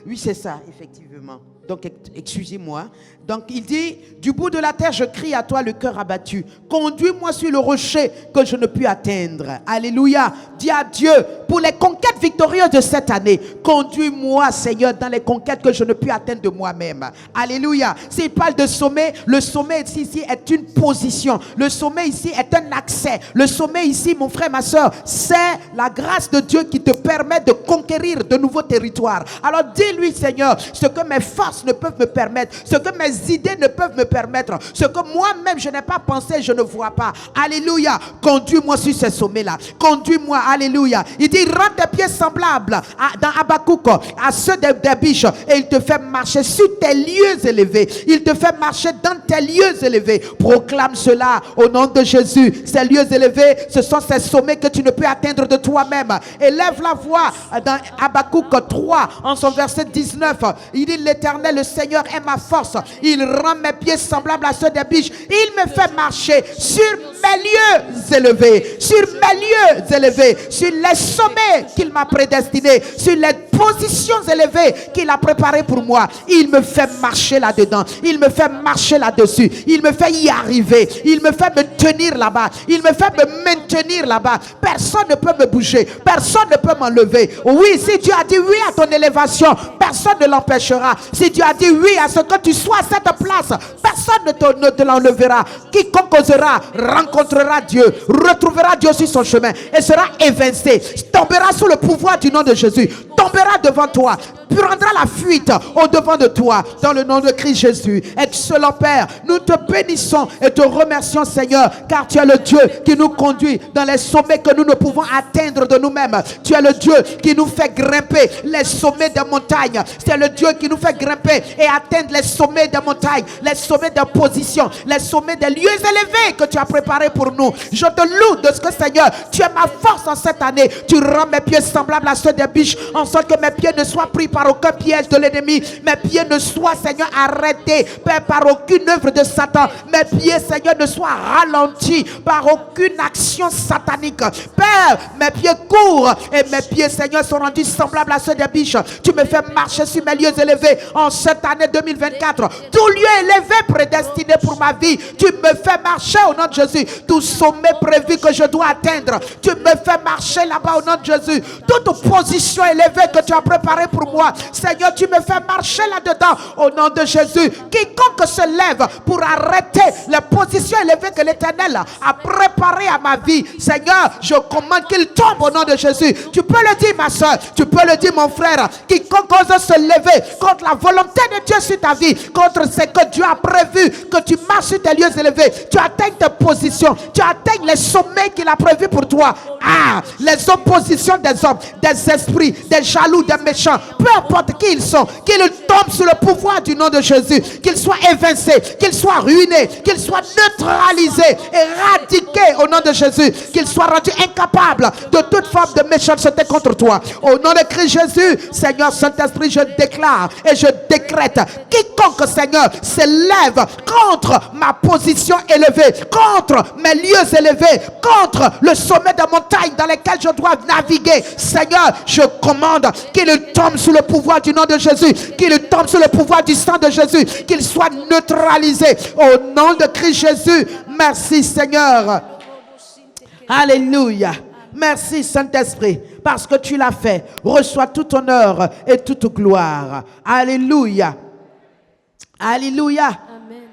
Oui, c'est ça, effectivement. Donc, excusez-moi. Donc, il dit: du bout de la terre, je crie à toi, le cœur abattu. Conduis-moi sur le rocher que je ne puis atteindre. Alléluia. Dis à Dieu, pour les conquêtes victorieuses de cette année, conduis-moi, Seigneur, dans les conquêtes que je ne puis atteindre de moi-même. Alléluia. S'il parle de sommet, le sommet ici est une position. Le sommet ici est un accès. Le sommet ici, mon frère, ma soeur, c'est la grâce de Dieu qui te permet de conquérir de nouveaux territoires. Alors, dis-lui, Seigneur, ce que mes forces ne peuvent me permettre, ce que mes idées ne peuvent me permettre, ce que moi-même je n'ai pas pensé, je ne vois pas. Alléluia. Conduis-moi sur ces sommets-là. Conduis-moi. Alléluia. Il dit: rends tes pieds semblables dans Habakkuk à ceux des biches, et il te fait marcher sur tes lieux élevés. Il te fait marcher dans tes lieux élevés. Proclame cela au nom de Jésus. Ces lieux élevés, ce sont ces sommets que tu ne peux atteindre de toi-même. Élève la voix dans Habakkuk 3 en son verset 19. Il dit: l'Éternel, le Seigneur est ma force. Il rend mes pieds semblables à ceux des biches. Il me fait marcher sur mes lieux élevés. Sur mes lieux élevés. Sur les sommets qu'il m'a prédestinés. Sur les positions élevées qu'il a préparées pour moi. Il me fait marcher là-dedans. Il me fait marcher là-dessus. Il me fait y arriver. Il me fait me tenir là-bas. Il me fait me maintenir là-bas. Personne ne peut me bouger. Personne ne peut m'enlever. Oui, si Dieu a dit oui à ton élévation, personne ne l'empêchera. Si Dieu a dit oui à ce que tu sois à cette place, personne personne ne te l'enlèvera. Quiconque osera rencontrera Dieu, retrouvera Dieu sur son chemin et sera évincé, tombera sous le pouvoir du nom de Jésus, tombera devant toi, prendra la fuite au devant de toi, dans le nom de Christ Jésus. Excellent Père, nous te bénissons et te remercions, Seigneur, car tu es le Dieu qui nous conduit dans les sommets que nous ne pouvons atteindre de nous-mêmes. Tu es le Dieu qui nous fait grimper les sommets des montagnes. C'est le Dieu qui nous fait grimper et atteindre les sommets des montagnes, les sommets de position, les sommets des lieux élevés que tu as préparés pour nous. Je te loue de ce que, Seigneur, tu es ma force en cette année. Tu rends mes pieds semblables à ceux des biches, en sorte que mes pieds ne soient pris par aucun piège de l'ennemi. Mes pieds ne soient, Seigneur, arrêtés, Père, par aucune œuvre de Satan. Mes pieds, Seigneur, ne soient ralentis par aucune action satanique. Père, mes pieds courent et mes pieds, Seigneur, sont rendus semblables à ceux des biches. Tu me fais marcher sur mes lieux élevés en cette année 2024. Tout lieu élevé prédestiné pour ma vie, tu me fais marcher au nom de Jésus. Tout sommet prévu que je dois atteindre, tu me fais marcher là-bas au nom de Jésus. Toute position élevée que tu as préparée pour moi, Seigneur, tu me fais marcher là-dedans au nom de Jésus. Quiconque se lève pour arrêter les positions élevées que l'Éternel a préparées à ma vie, Seigneur, je commande qu'il tombe au nom de Jésus. Tu peux le dire, ma soeur, tu peux le dire, mon frère. Quiconque ose se lever contre la volonté de Dieu sur ta vie, contre ce que Dieu a prévu, que tu marches sur tes lieux élevés, tu atteignes tes positions, tu atteignes les sommets qu'il a prévus pour toi. Ah, les oppositions des hommes, des esprits, des jaloux, des méchants, peu importe qui ils sont, qu'ils tombent sous le pouvoir du nom de Jésus, qu'ils soient évincés, qu'ils soient ruinés, qu'ils soient neutralisés, éradiqués au nom de Jésus, qu'ils soient rendus incapables de toute forme de méchanceté contre toi. Au nom de Christ Jésus, Seigneur Saint-Esprit, je déclare et je décrète, quiconque, Seigneur, s'élève contre ma position élevée, contre mes lieux élevés, contre le sommet des montagnes dans lesquelles je dois naviguer, Seigneur, je commande qu'il tombe sous le pouvoir du nom de Jésus, qu'il tombe sous le pouvoir du sang de Jésus, qu'il soit neutralisé au nom de Christ Jésus. Merci, Seigneur. Alléluia. Merci, Saint-Esprit, parce que tu l'as fait. Reçois tout honneur et toute gloire. Alléluia. Alléluia. Amen.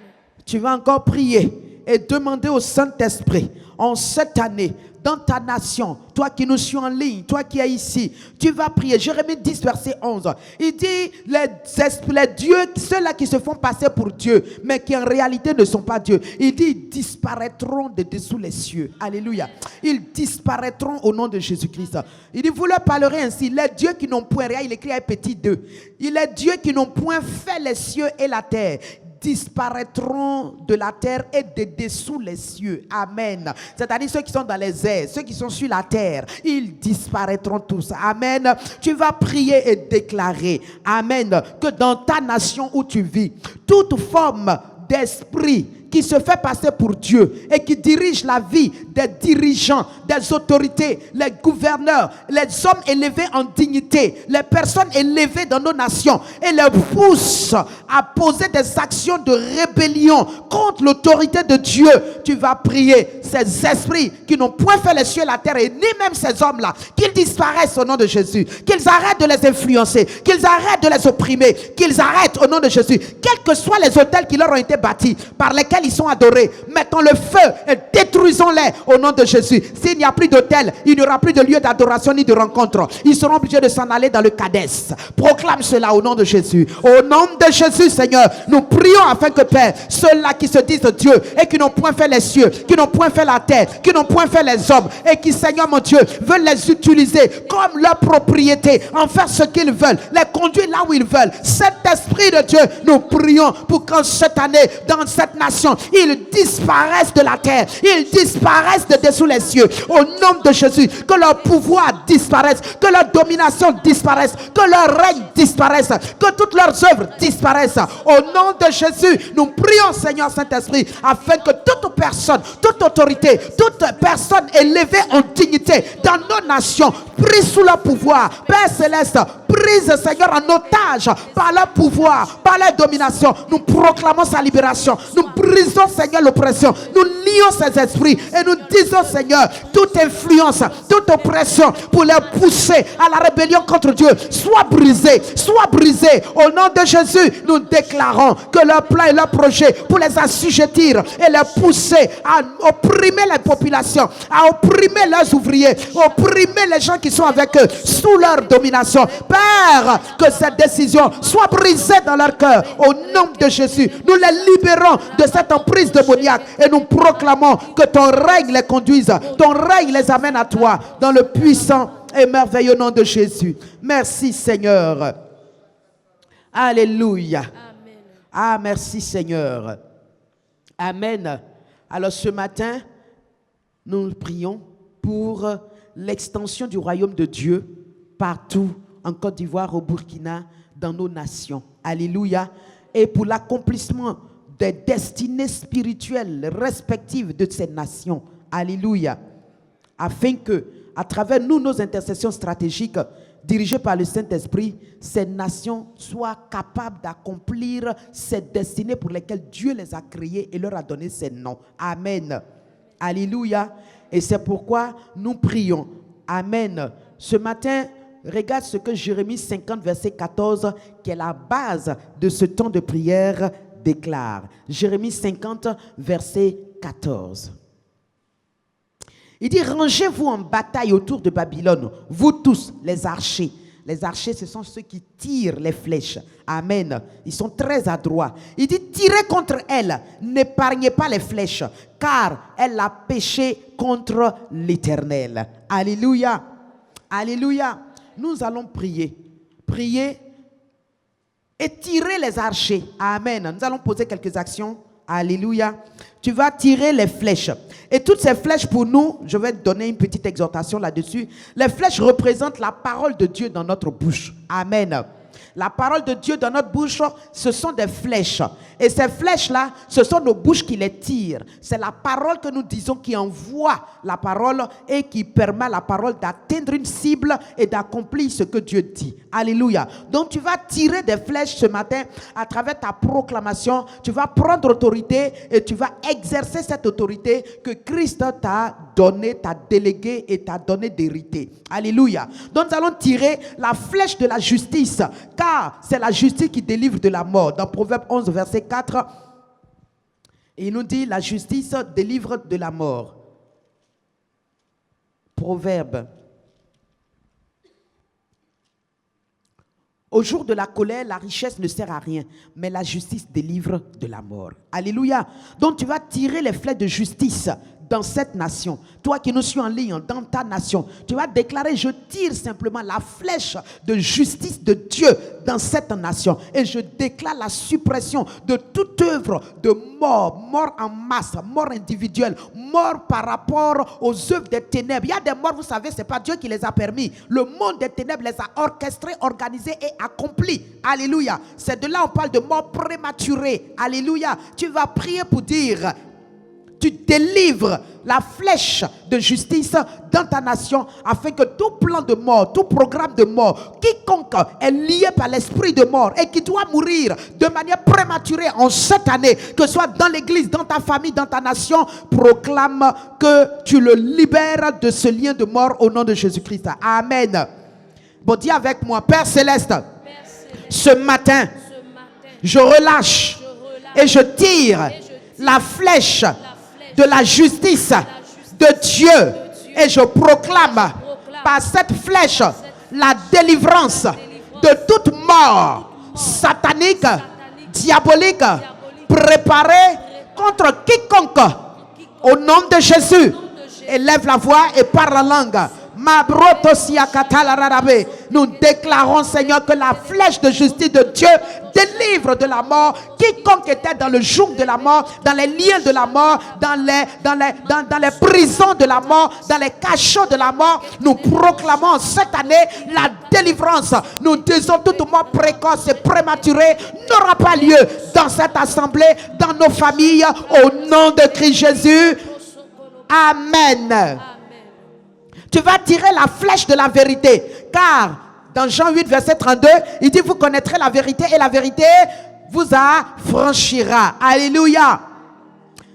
Tu vas encore prier et demander au Saint-Esprit en cette année, dans ta nation, toi qui nous suis en ligne, toi qui es ici, tu vas prier. Jérémie 10, verset 11. Il dit, les dieux, ceux-là qui se font passer pour Dieu, mais qui en réalité ne sont pas Dieu, il dit, ils disparaîtront de dessous les cieux. Alléluia. Ils disparaîtront au nom de Jésus-Christ. Il dit, vous leur parlerez ainsi, les dieux qui n'ont point rien, il écrit un petit 2. Il est Dieu qui n'ont point fait les cieux et la terre, disparaîtront de la terre et de dessous les cieux. Amen. C'est-à-dire ceux qui sont dans les airs, ceux qui sont sur la terre, ils disparaîtront tous. Amen. Tu vas prier et déclarer, amen, que dans ta nation où tu vis, toute forme d'esprit qui se fait passer pour Dieu et qui dirige la vie des dirigeants, des autorités, les gouverneurs, les hommes élevés en dignité, les personnes élevées dans nos nations, et les pousse à poser des actions de rébellion contre l'autorité de Dieu. Tu vas prier ces esprits qui n'ont point fait les cieux et la terre, et ni même ces hommes-là, qu'ils disparaissent au nom de Jésus, qu'ils arrêtent de les influencer, qu'ils arrêtent de les opprimer, qu'ils arrêtent au nom de Jésus, quels que soient les autels qui leur ont été bâtis, par lesquels ils sont adorés, mettons le feu et détruisons-les au nom de Jésus. S'il n'y a plus d'autel, il n'y aura plus de lieu d'adoration ni de rencontre. Ils seront obligés de s'en aller dans le Cadès. Proclame cela au nom de Jésus. Au nom de Jésus, Seigneur, nous prions afin que, Père, ceux-là qui se disent Dieu et qui n'ont point fait les cieux, qui n'ont point fait la terre, qui n'ont point fait les hommes, et qui, Seigneur mon Dieu, veulent les utiliser comme leur propriété, en faire ce qu'ils veulent, les conduire là où ils veulent. Cet esprit de Dieu, nous prions pour qu'en cette année, dans cette nation, ils disparaissent de la terre, ils disparaissent de dessous les cieux. Au nom de Jésus, que leur pouvoir disparaisse, que leur domination disparaisse, que leur règne disparaisse, que toutes leurs œuvres disparaissent. Au nom de Jésus, nous prions, Seigneur Saint-Esprit, afin que toute personne, toute autorité, toute personne élevée en dignité dans nos nations, pris sous leur pouvoir, Père Céleste, prise, Seigneur, en otage par leur pouvoir, par leur domination. Nous proclamons sa libération. Nous brisons, Seigneur, l'oppression. Nous lions ces esprits et nous disons, Seigneur, toute influence, toute oppression pour les pousser à la rébellion contre Dieu, soit brisée, soit brisée. Au nom de Jésus, nous déclarons que leur plan et leur projet pour les assujettir et les pousser à opprimer les populations, à opprimer leurs ouvriers, opprimer les gens qui sont avec eux sous leur domination. Père, que cette décision soit brisée dans leur cœur. Au nom de Jésus, nous les libérons de cette emprise démoniaque et nous proclamons que ton règne les conduise, ton règne les amène à toi dans le puissant et merveilleux nom de Jésus. Merci Seigneur. Alléluia. Amen. Ah, merci Seigneur. Amen. Alors ce matin, nous prions pour l'extension du royaume de Dieu partout, en Côte d'Ivoire, au Burkina, dans nos nations. Alléluia. Et pour l'accomplissement des destinées spirituelles respectives de ces nations. Alléluia. Afin que, à travers nous, nos intercessions stratégiques, dirigées par le Saint-Esprit, ces nations soient capables d'accomplir ces destinées pour lesquelles Dieu les a créées et leur a donné ces noms. Amen. Alléluia. Et c'est pourquoi nous prions. Amen. Ce matin, regarde ce que Jérémie 50, verset 14, qui est la base de ce temps de prière, déclare. Jérémie 50, verset 14. Il dit, rangez-vous en bataille autour de Babylone, vous tous les archers. Les archers, ce sont ceux qui tirent les flèches. Amen. Ils sont très adroits. Il dit, tirez contre elle, n'épargnez pas les flèches, car elle a péché contre l'Éternel. Alléluia. Alléluia. Nous allons prier. Prier et tirer les archers. Amen. Nous allons poser quelques actions. Alléluia. Tu vas tirer les flèches. Et toutes ces flèches pour nous, je vais te donner une petite exhortation là-dessus. Les flèches représentent la parole de Dieu dans notre bouche. Amen. La parole de Dieu dans notre bouche, ce sont des flèches. Et ces flèches-là, ce sont nos bouches qui les tirent. C'est la parole que nous disons qui envoie la parole et qui permet à la parole d'atteindre une cible et d'accomplir ce que Dieu dit. Alléluia. Donc tu vas tirer des flèches ce matin à travers ta proclamation. Tu vas prendre autorité et tu vas exercer cette autorité que Christ t'a donné, t'a délégué et t'a donné d'hériter. Alléluia. Donc nous allons tirer la flèche de la justice, car c'est la justice qui délivre de la mort. Dans Proverbe 11, verset 4, il nous dit la justice délivre de la mort. Proverbe. Au jour de la colère, la richesse ne sert à rien, mais la justice délivre de la mort. Alléluia. Donc tu vas tirer les flèches de justice dans cette nation. Toi qui nous suis en ligne, dans ta nation, tu vas déclarer, je tire simplement la flèche de justice de Dieu dans cette nation. Et je déclare la suppression de toute œuvre de mort, mort en masse, mort individuelle, mort par rapport aux œuvres des ténèbres. Il y a des morts, vous savez, ce n'est pas Dieu qui les a permis. Le monde des ténèbres les a orchestrés, organisés et accomplis. Alléluia. C'est de là on parle de mort prématurée. Alléluia. Tu vas prier pour dire, tu délivres la flèche de justice dans ta nation afin que tout plan de mort, tout programme de mort, quiconque est lié par l'esprit de mort et qui doit mourir de manière prématurée en cette année, que ce soit dans l'église, dans ta famille, dans ta nation, proclame que tu le libères de ce lien de mort au nom de Jésus-Christ. Amen. Bon, dis avec moi, Père Céleste, ce matin, je relâche et je tire la flèche de la justice de Dieu et je proclame par cette flèche la délivrance de toute mort satanique, diabolique, préparée contre quiconque. Au nom de Jésus, élève la voix et parle en langue. Nous déclarons, Seigneur, que la flèche de justice de Dieu délivre de la mort quiconque était dans le joug de la mort, dans les liens de la mort, dans les prisons de la mort, dans les cachots de la mort. Nous proclamons cette année la délivrance. Nous disons toute mort précoce et prématurée n'aura pas lieu dans cette assemblée, dans nos familles, au nom de Christ Jésus. Amen. Tu vas tirer la flèche de la vérité, car Dans Jean 8, verset 32, il dit, vous connaîtrez la vérité et la vérité vous affranchira. Alléluia.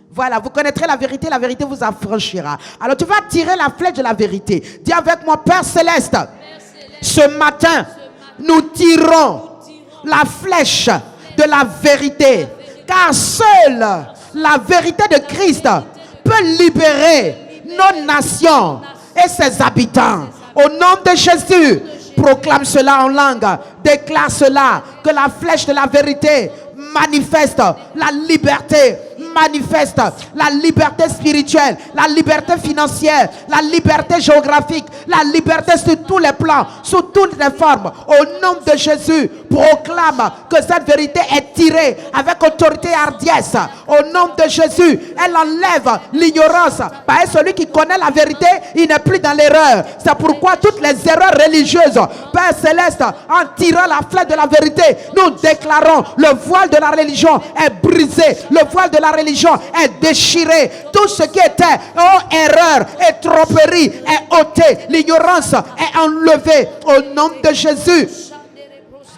Voilà, vous connaîtrez la vérité vous affranchira. Alors tu vas tirer la flèche de la vérité. Dis avec moi, Père Céleste, ce matin, nous tirons la flèche de la vérité. Car seule la vérité de Christ peut libérer nos nations et ses habitants. Au nom de Jésus, proclame cela en langue. Déclare cela, que la flèche de la vérité manifeste la liberté, manifeste la liberté spirituelle, la liberté financière, la liberté géographique, la liberté sur tous les plans, sous toutes les formes. Au nom de Jésus, proclame que cette vérité est tirée avec autorité et hardiesse. Au nom de Jésus, elle enlève l'ignorance. Parce que celui qui connaît la vérité, il n'est plus dans l'erreur. C'est pourquoi toutes les erreurs religieuses, Père Céleste, en tirant la flèche de la vérité, nous déclarons le voile de la religion est brisé, le voile de la religion est déchiré. Tout ce qui était erreur et tromperie est ôté, l'ignorance est enlevée au nom de Jésus.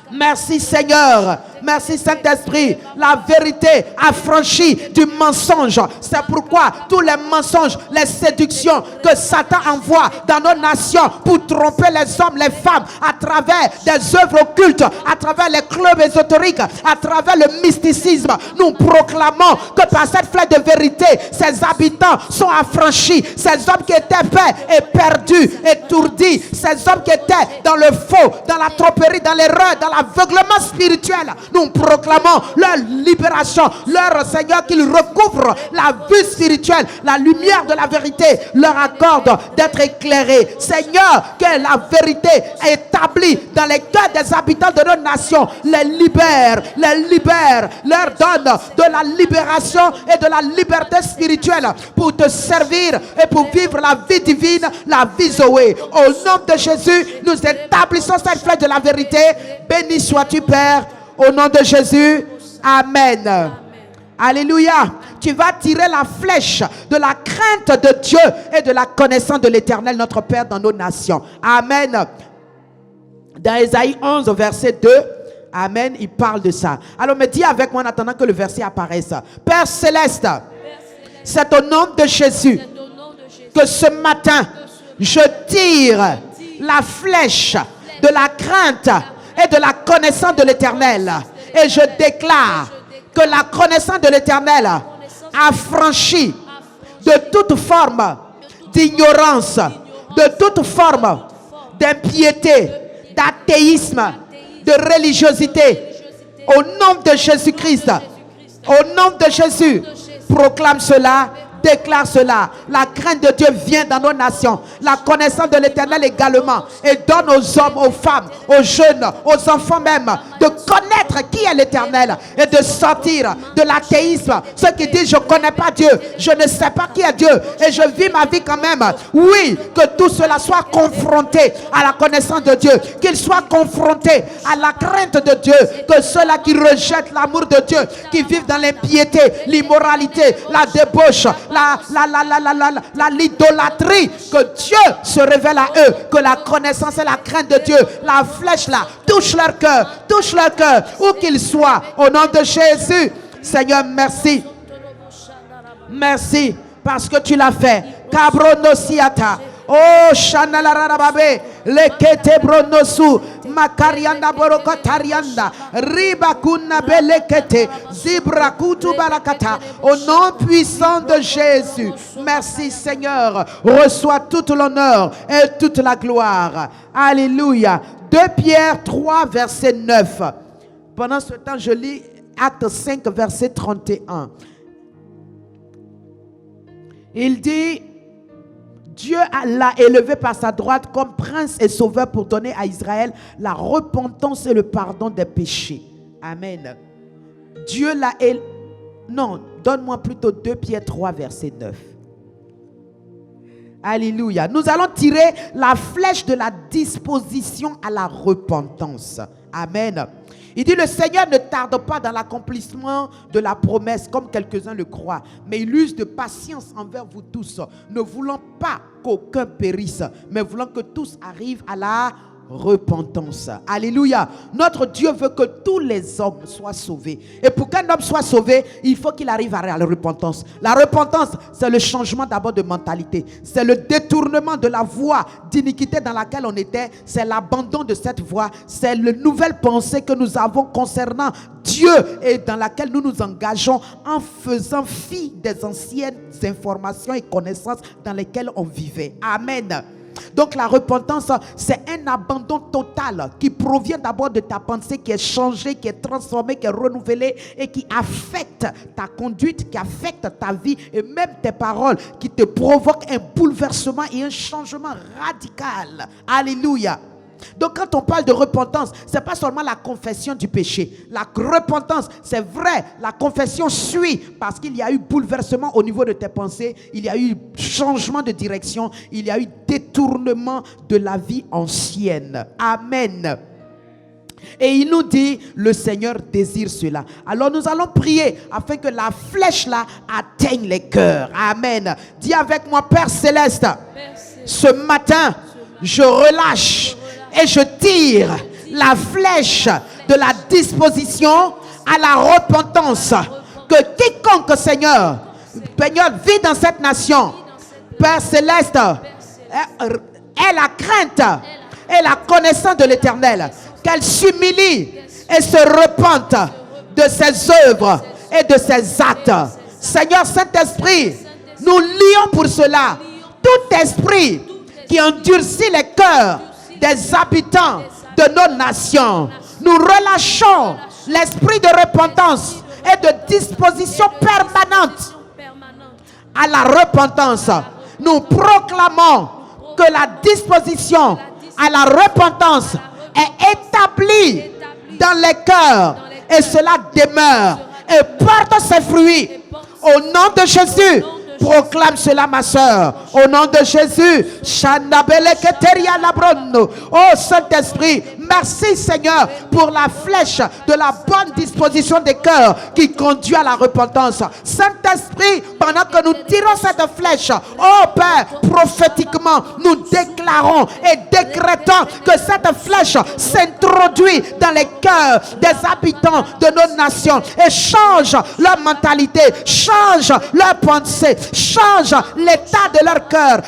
Merci Seigneur, merci Saint-Esprit. La vérité affranchit du mensonge. C'est pourquoi tous les mensonges, les séductions que Satan envoie dans nos nations pour tromper les hommes, les femmes, à travers des œuvres occultes, à travers les clubs ésotériques, à travers le mysticisme, nous proclamons que par cette flèche de vérité, ces habitants sont affranchis. Ces hommes qui étaient perdus et perdus, étourdis, ces hommes qui étaient dans le faux, dans la tromperie, dans l'erreur, dans l'aveuglement spirituel, nous proclamons leur libération, leur Seigneur, qu'ils recouvrent la vue spirituelle, la lumière de la vérité leur accorde d'être éclairés. Seigneur, que la vérité établie dans les cœurs des habitants de nos nations les libère, leur donne de la libération et de la liberté spirituelle pour te servir et pour vivre la vie divine, la vie Zoé. Au nom de Jésus, nous établissons cette flèche de la vérité. Béni sois-tu, Père, au nom de Jésus. Amen. Amen. Alléluia. Tu vas tirer la flèche de la crainte de Dieu et de la connaissance de l'Éternel, notre Père, dans nos nations. Amen. Dans Ésaïe 11, verset 2, Amen, il parle de ça. Alors, me dis avec moi en attendant que le verset apparaisse. Père Céleste, c'est au nom de Jésus que ce matin, je tire la flèche de la crainte et de la connaissance de l'Éternel. Et je déclare que la connaissance de l'Éternel affranchit de toute forme d'ignorance, de toute forme d'impiété, d'athéisme, de religiosité. Au nom de Jésus-Christ, au nom de Jésus, proclame cela. Déclare cela. La crainte de Dieu vient dans nos nations. La connaissance de l'Éternel également. Et donne aux hommes, aux femmes, aux jeunes, aux enfants même, de connaître qui est l'Éternel et de sortir de l'athéisme. Ceux qui disent je ne connais pas Dieu, je ne sais pas qui est Dieu et je vis ma vie quand même. Oui, que tout cela soit confronté à la connaissance de Dieu. Qu'il soit confronté à la crainte de Dieu. Que ceux-là qui rejettent l'amour de Dieu, qui vivent dans l'impiété, l'immoralité, la débauche, l'idolâtrie, que Dieu se révèle à eux, que la connaissance et la crainte de Dieu, la flèche là, touche leur cœur, où qu'ils soient, au nom de Jésus. Seigneur, merci. Merci parce que tu l'as fait. Cabronosiata. Oh, Shanalarababe, Lekete Bronosu, Makarianda Borokotarianda, Ribakuna Belekete, Zibrakutu Barakata, au nom puissant de Jésus. Merci Seigneur, reçois tout l'honneur et toute la gloire. Alléluia. 2 Pierre 3, verset 9. Pendant ce temps, je lis Acte 5, verset 31. Il dit: Dieu l'a élevé par sa droite comme prince et sauveur pour donner à Israël la repentance et le pardon des péchés. Amen. Dieu l'a élevé. Non, donne-moi plutôt 2 Pierre 3, verset 9. Alléluia. Nous allons tirer la flèche de la disposition à la repentance. Amen. Il dit: le Seigneur ne tarde pas dans l'accomplissement de la promesse, comme quelques-uns le croient, mais il use de patience envers vous tous, ne voulant pas qu'aucun périsse, mais voulant que tous arrivent à la repentance. Alléluia. Notre Dieu veut que tous les hommes soient sauvés. Et pour qu'un homme soit sauvé, il faut qu'il arrive à la repentance. La repentance, c'est le changement d'abord de mentalité. C'est le détournement de la voie d'iniquité dans laquelle on était. C'est l'abandon de cette voie. C'est la nouvelle pensée que nous avons concernant Dieu et dans laquelle nous nous engageons en faisant fi des anciennes informations et connaissances dans lesquelles on vivait. Amen. Donc la repentance, c'est un abandon total qui provient d'abord de ta pensée qui est changée, qui est transformée, qui est renouvelée et qui affecte ta conduite, qui affecte ta vie et même tes paroles, qui te provoque un bouleversement et un changement radical. Alléluia. Donc quand on parle de repentance, ce n'est pas seulement la confession du péché. La repentance, c'est vrai, la confession suit parce qu'il y a eu bouleversement au niveau de tes pensées, il y a eu changement de direction, il y a eu détournement de la vie ancienne. Amen. Et il nous dit, le Seigneur désire cela. Alors nous allons prier afin que la flèche là atteigne les cœurs. Amen. Dis avec moi, Père Céleste, ce matin, je relâche et je tire la flèche de la disposition à la repentance. Que quiconque, Seigneur, vit dans cette nation, Père Céleste, ait la crainte et la connaissance de l'Éternel. Qu'elle s'humilie et se repente de ses œuvres et de ses actes. Seigneur Saint-Esprit, nous lions pour cela tout esprit qui endurcit les cœurs des habitants de nos nations. Nous relâchons l'esprit de repentance et de disposition permanente à la repentance. Nous proclamons que la disposition à la repentance est établie dans les cœurs et cela demeure et porte ses fruits. Au nom de Jésus, proclame cela, ma soeur. Au nom de Jésus. Oh Saint-Esprit, merci Seigneur pour la flèche de la bonne disposition des cœurs qui conduit à la repentance. Saint-Esprit, pendant que nous tirons cette flèche, oh Père, prophétiquement, nous déclarons et décrétons que cette flèche s'introduit dans les cœurs des habitants de nos nations et change leur mentalité, change leur pensée, change l'état de leur cœur,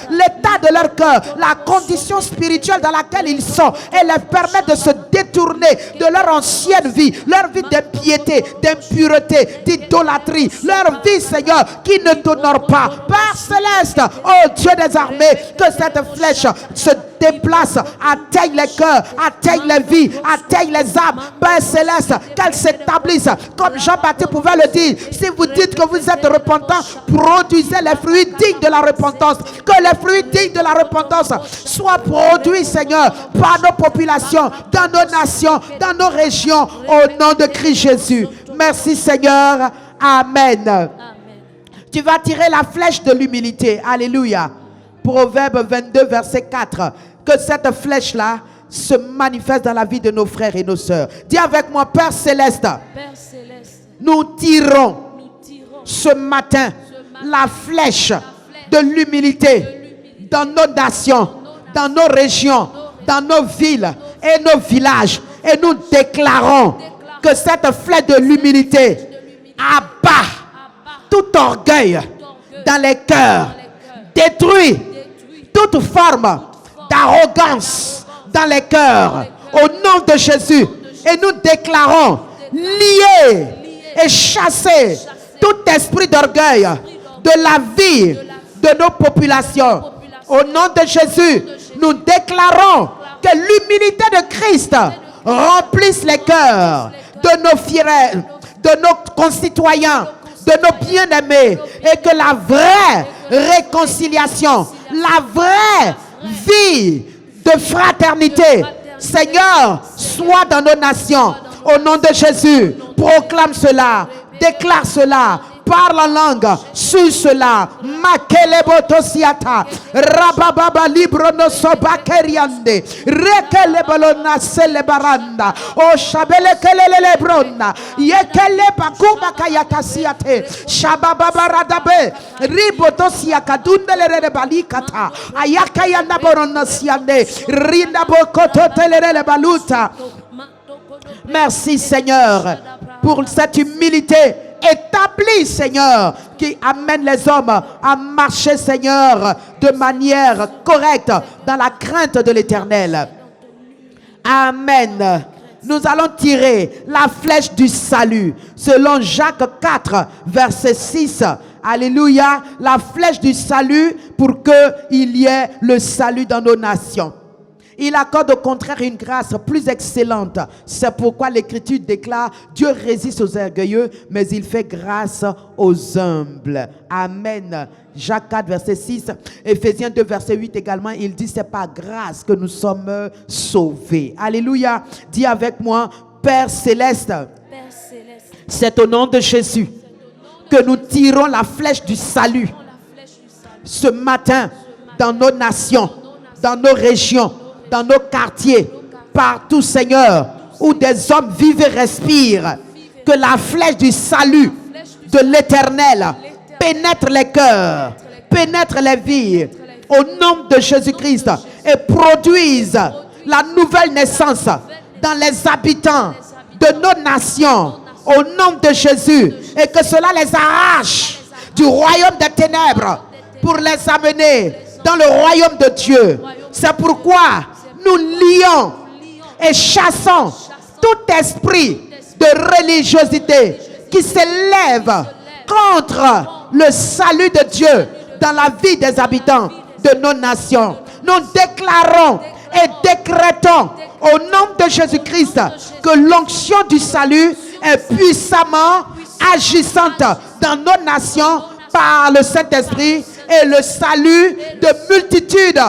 la condition spirituelle dans laquelle ils sont et les permet de se détourner de leur ancienne vie, leur vie d'impiété, d'impureté, d'idolâtrie, leur vie, Seigneur, qui ne t'honore pas. Père Céleste, oh Dieu des armées, que cette flèche se déplace, atteigne les cœurs, atteigne les vies, atteigne les âmes. Père Céleste, qu'elle s'établisse comme Jean-Baptiste pouvait le dire. Si vous dites que vous êtes repentant, produisez les fruits dignes de la repentance. Que les fruits dignes de la repentance soient produits, Seigneur, par nos populations, dans nos nations, dans nos régions, au nom de Christ Jésus. Merci Seigneur. Amen. Amen. Tu vas tirer la flèche de l'humilité. Alléluia. Proverbe 22, verset 4. Que cette flèche-là se manifeste dans la vie de nos frères et nos sœurs. Dis avec moi, Père Céleste, nous tirons ce matin la flèche de l'humilité dans nos nations, dans nos régions, dans nos villes et nos villages. Et nous déclarons que cette flèche de l'humilité abat tout orgueil dans les cœurs, détruit toute forme d'arrogance dans les cœurs au nom de Jésus. Et nous déclarons lier et chasser tout esprit d'orgueil de la vie de nos populations. Au nom de Jésus, nous déclarons que l'humilité de Christ remplisse les cœurs de nos frères, de nos concitoyens, de nos bien-aimés, et que la vraie réconciliation, la vraie vie de fraternité, Seigneur, soit dans nos nations. Au nom de Jésus, proclame cela, déclare cela, parle en langue sur cela. Makelebotosiata. Rabababa librono sobakeriande. Rekelebolona celebaranda. O shabele kelele bronna. Yekele bakuba kayatasiate. Shabababa radabe. Ribotosia kadundele balikata. Ayakayanda borona siande. Rinda bokoto telele baluta. Merci Seigneur pour cette humilité établie, Seigneur, qui amène les hommes à marcher, Seigneur, de manière correcte dans la crainte de l'Éternel. Amen. Nous allons tirer la flèche du salut selon Jacques 4, verset 6. Alléluia. La flèche du salut pour qu'il y ait le salut dans nos nations. Il accorde au contraire une grâce plus excellente. C'est pourquoi l'Écriture déclare: Dieu résiste aux orgueilleux, mais il fait grâce aux humbles. Amen. Jacques 4, verset 6. Éphésiens 2, verset 8 également. Il dit: c'est par grâce que nous sommes sauvés. Alléluia. Dis avec moi: Père céleste, c'est au nom de Jésus que nous tirons la flèche du salut ce matin dans nos nations, dans nos régions, dans nos quartiers, partout, Seigneur, où des hommes vivent et respirent. Que la flèche du salut de l'Éternel pénètre les cœurs, pénètre les vies, au nom de Jésus-Christ, et produise la nouvelle naissance dans les habitants de nos nations, au nom de Jésus, et que cela les arrache du royaume des ténèbres pour les amener dans le royaume de Dieu. C'est pourquoi nous lions et chassons tout esprit de religiosité qui s'élève contre le salut de Dieu dans la vie des habitants de nos nations. Nous déclarons et décrétons au nom de Jésus-Christ que l'onction du salut est puissamment agissante dans nos nations par le Saint-Esprit, et le salut de multitudes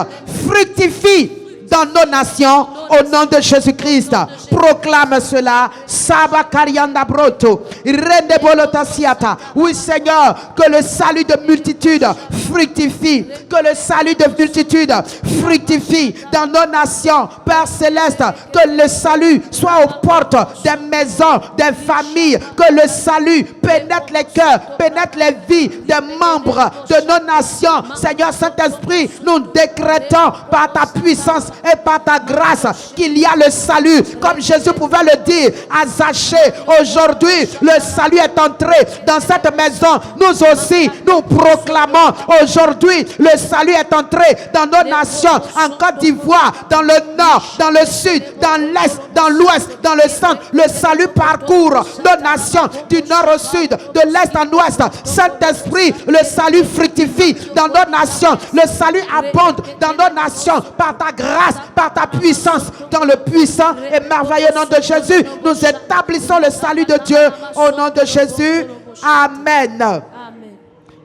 fructifie dans nos nations au nom de Jésus-Christ. Proclame cela. Saba Karianda Broto. Rende Bolotasiata. Oui, Seigneur, que le salut de multitudes fructifie. Que le salut de multitudes fructifie dans nos nations. Père Céleste, que le salut soit aux portes des maisons, des familles. Que le salut pénètre les cœurs, pénètre les vies des membres de nos nations. Seigneur Saint-Esprit, nous décrétons par ta puissance et par ta grâce qu'il y a le salut, comme Jésus pouvait le dire à Zachée. Aujourd'hui, le salut est entré dans cette maison. Nous aussi, nous proclamons aujourd'hui, le salut est entré dans nos nations, en Côte d'Ivoire, dans le nord, dans le sud, dans l'est, dans l'ouest, dans le centre. Le salut parcourt nos nations du nord au sud, de l'est en ouest. Saint-Esprit, le salut fructifie dans nos nations. Le salut abonde dans nos nations par ta grâce, par ta puissance, dans le puissant et merveilleux nom de Jésus. Nous établissons le salut de Dieu au nom de Jésus. Amen.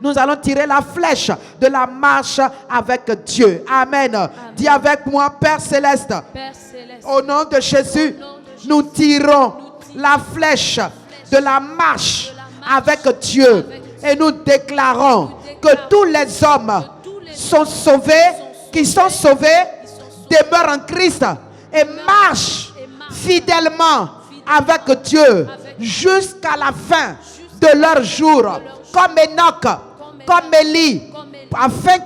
Nous allons tirer la flèche de la marche avec Dieu. Amen. Dis avec moi: Père Céleste, au nom de Jésus, nous tirons la flèche de la marche avec Dieu et nous déclarons que tous les hommes sont sauvés, qui sont sauvés, demeurent en Christ et marchent fidèlement avec Dieu jusqu'à la fin de leur jour, comme Enoch, comme Élie, afin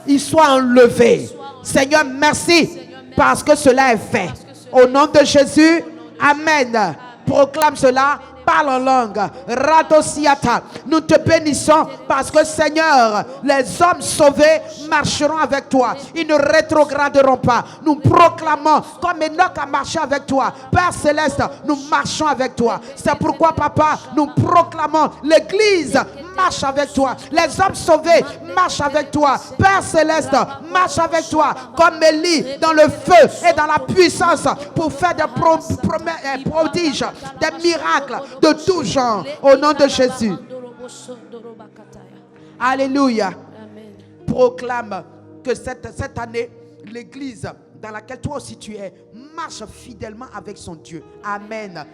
qu'ils soient enlevés. Seigneur, merci parce que cela est fait. Au nom de Jésus, Amen. Proclame cela. Parle en langue. Radosiata. Nous te bénissons parce que, Seigneur, les hommes sauvés marcheront avec toi. Ils ne rétrograderont pas. Nous proclamons, comme Enoch a marché avec toi, Père Céleste, nous marchons avec toi. C'est pourquoi, Papa, nous proclamons: l'Église marche avec toi. Les hommes sauvés marchent avec toi. Père Céleste marche avec toi. Comme Élie, dans le feu et dans la puissance, pour faire des prodiges, des miracles de tout genre, au nom de Jésus. Alléluia. Proclame que cette année, l'Église dans laquelle toi aussi tu es marche fidèlement avec son Dieu. Amen.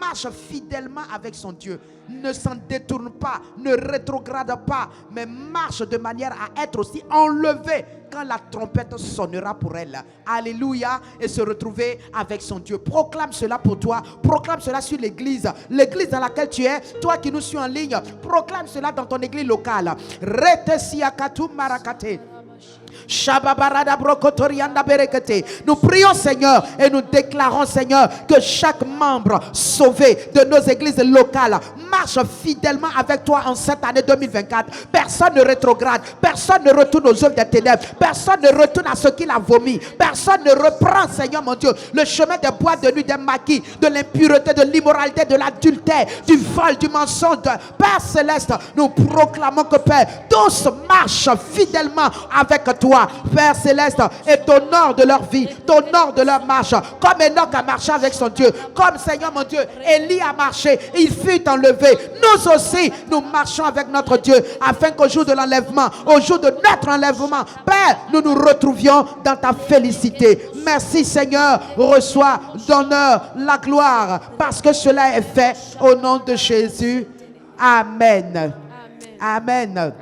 marche fidèlement avec son Dieu. Ne s'en détourne pas, ne rétrograde pas, mais marche de manière à être aussi enlevée quand la trompette sonnera pour elle. Alléluia. Et se retrouver avec son Dieu. Proclame cela pour toi. Proclame cela sur l'église. L'église dans laquelle tu es. Toi qui nous suis en ligne. Proclame cela dans ton église locale. Rete siakatu marakate. Nous prions, Seigneur, et nous déclarons, Seigneur, que chaque membre sauvé de nos églises locales marche fidèlement avec toi en cette année 2024. Personne ne rétrograde, personne ne retourne aux œuvres des ténèbres, personne ne retourne à ce qu'il a vomi, personne ne reprend, Seigneur mon Dieu, le chemin des boîtes de nuit, des maquis, de l'impureté, de l'immoralité, de l'adultère, du vol, du mensonge. Père Céleste, nous proclamons que, Père, tous marchent fidèlement avec toi, Père Céleste, et t'honore de leur vie, t'honore de leur marche, comme Enoch a marché avec son Dieu, comme, Seigneur mon Dieu, Élie a marché, il fut enlevé. Nous aussi, nous marchons avec notre Dieu, afin qu'au jour de l'enlèvement, au jour de notre enlèvement, Père, nous nous retrouvions dans ta félicité. Merci, Seigneur, reçois d'honneur la gloire, parce que cela est fait au nom de Jésus. Amen. Amen. Amen.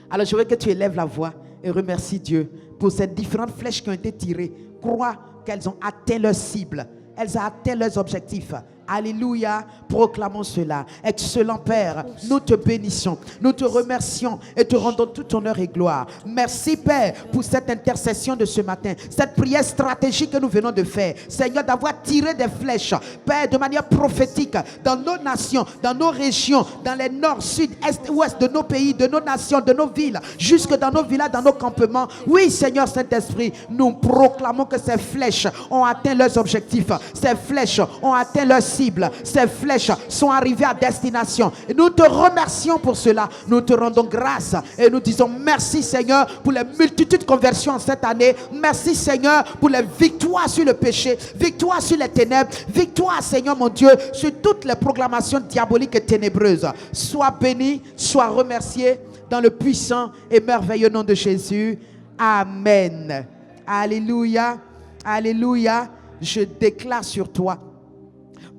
Alors je veux que tu élèves la voix et remercie Dieu pour ces différentes flèches qui ont été tirées. Crois qu'elles ont atteint leur cible. Elles ont atteint leurs objectifs. Alléluia, proclamons cela. Excellent Père, nous te bénissons, nous te remercions et te rendons tout honneur et gloire. Merci Père pour cette intercession de ce matin, cette prière stratégique que nous venons de faire. Seigneur, d'avoir tiré des flèches, Père, de manière prophétique dans nos nations, dans nos régions, dans les nord, sud, est, ouest de nos pays, de nos nations, de nos villes, jusque dans nos villages, dans nos campements. Oui Seigneur Saint-Esprit, nous proclamons que ces flèches ont atteint leurs objectifs, ces flèches ont atteint leurs cibles. Ces flèches sont arrivées à destination. Et nous te remercions pour cela. Nous te rendons grâce et nous disons merci Seigneur pour les multitudes de conversions en cette année. Merci Seigneur pour les victoires sur le péché, victoires sur les ténèbres, victoires Seigneur mon Dieu sur toutes les proclamations diaboliques et ténébreuses. Sois béni, sois remercié dans le puissant et merveilleux nom de Jésus. Amen. Alléluia. Alléluia. Je déclare sur toi,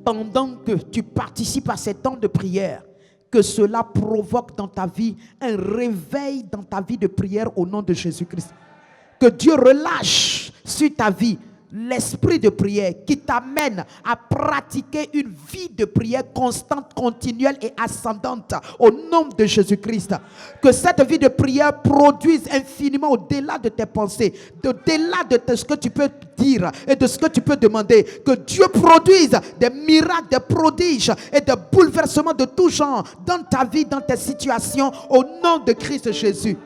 pendant que tu participes à ces temps de prière, que cela provoque dans ta vie un réveil dans ta vie de prière au nom de Jésus-Christ. Que Dieu relâche sur ta vie l'esprit de prière qui t'amène à pratiquer une vie de prière constante, continuelle et ascendante au nom de Jésus-Christ. Que cette vie de prière produise infiniment au-delà de tes pensées, au-delà de ce que tu peux dire et de ce que tu peux demander. Que Dieu produise des miracles, des prodiges et des bouleversements de tout genre dans ta vie, dans tes situations au nom de Christ Jésus.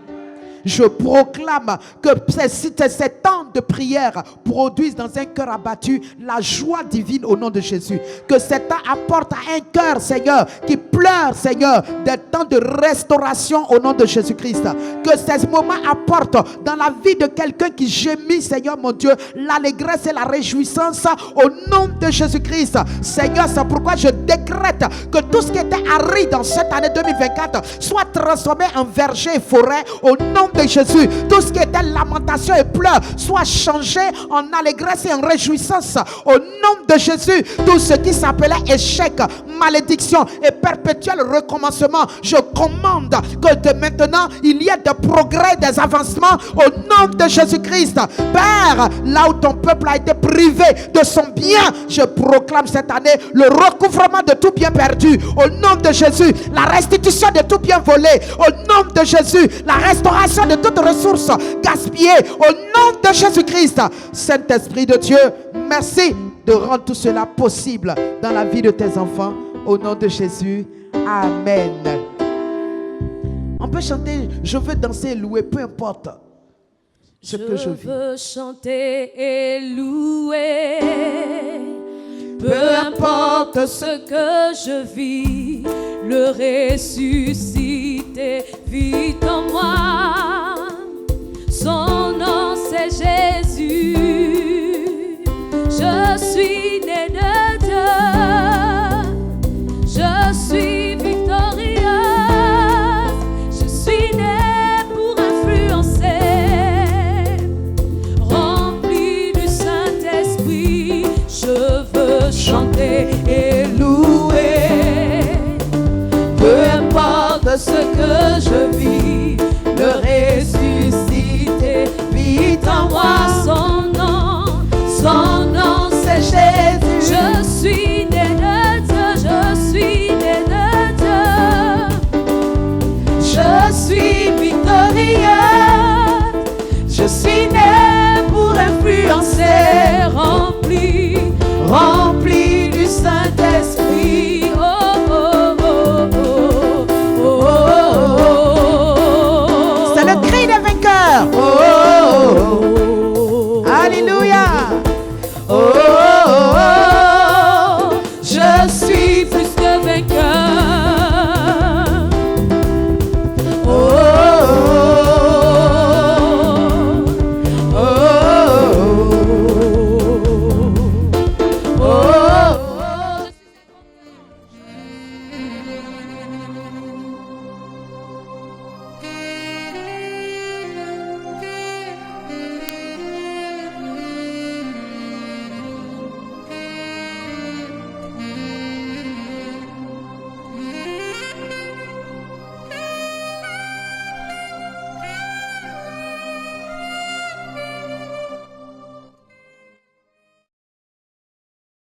Je proclame que ces temps de prière produisent dans un cœur abattu la joie divine au nom de Jésus. Que ces temps apportent à un cœur, Seigneur, qui pleure, Seigneur, des temps de restauration au nom de Jésus-Christ. Que ces moments apportent dans la vie de quelqu'un qui gémit, Seigneur mon Dieu, l'allégresse et la réjouissance au nom de Jésus-Christ. Seigneur, c'est pourquoi je décrète que tout ce qui était aride dans cette année 2024 soit transformé en verger et forêt au nom de Jésus. Tout ce qui était lamentation et pleurs soit changé en allégresse et en réjouissance au nom de Jésus. Tout ce qui s'appelait échec, malédiction et perpétuel recommencement, je commande que de maintenant il y ait des progrès, des avancements au nom de Jésus-Christ. Père, là où ton peuple a été privé de son bien, je proclame cette année le recouvrement de tout bien perdu au nom de Jésus, la restitution de tout bien volé au nom de Jésus, la restauration de toutes ressources gaspillées au nom de Jésus-Christ. Saint-Esprit de Dieu, merci de rendre tout cela possible dans la vie de tes enfants au nom de Jésus. Amen. On peut chanter, je veux danser et louer, peu importe ce que je vis. Je veux chanter et louer, peu importe ce que je vis, le ressuscité vit en moi. Son nom c'est Jésus. Je suis né de Dieu. Je suis victorieuse. Je suis né pour influencer. Rempli du Saint-Esprit, je veux chanter et ce que je vis, le ressuscité vit en moi. Son nom c'est Jésus. Je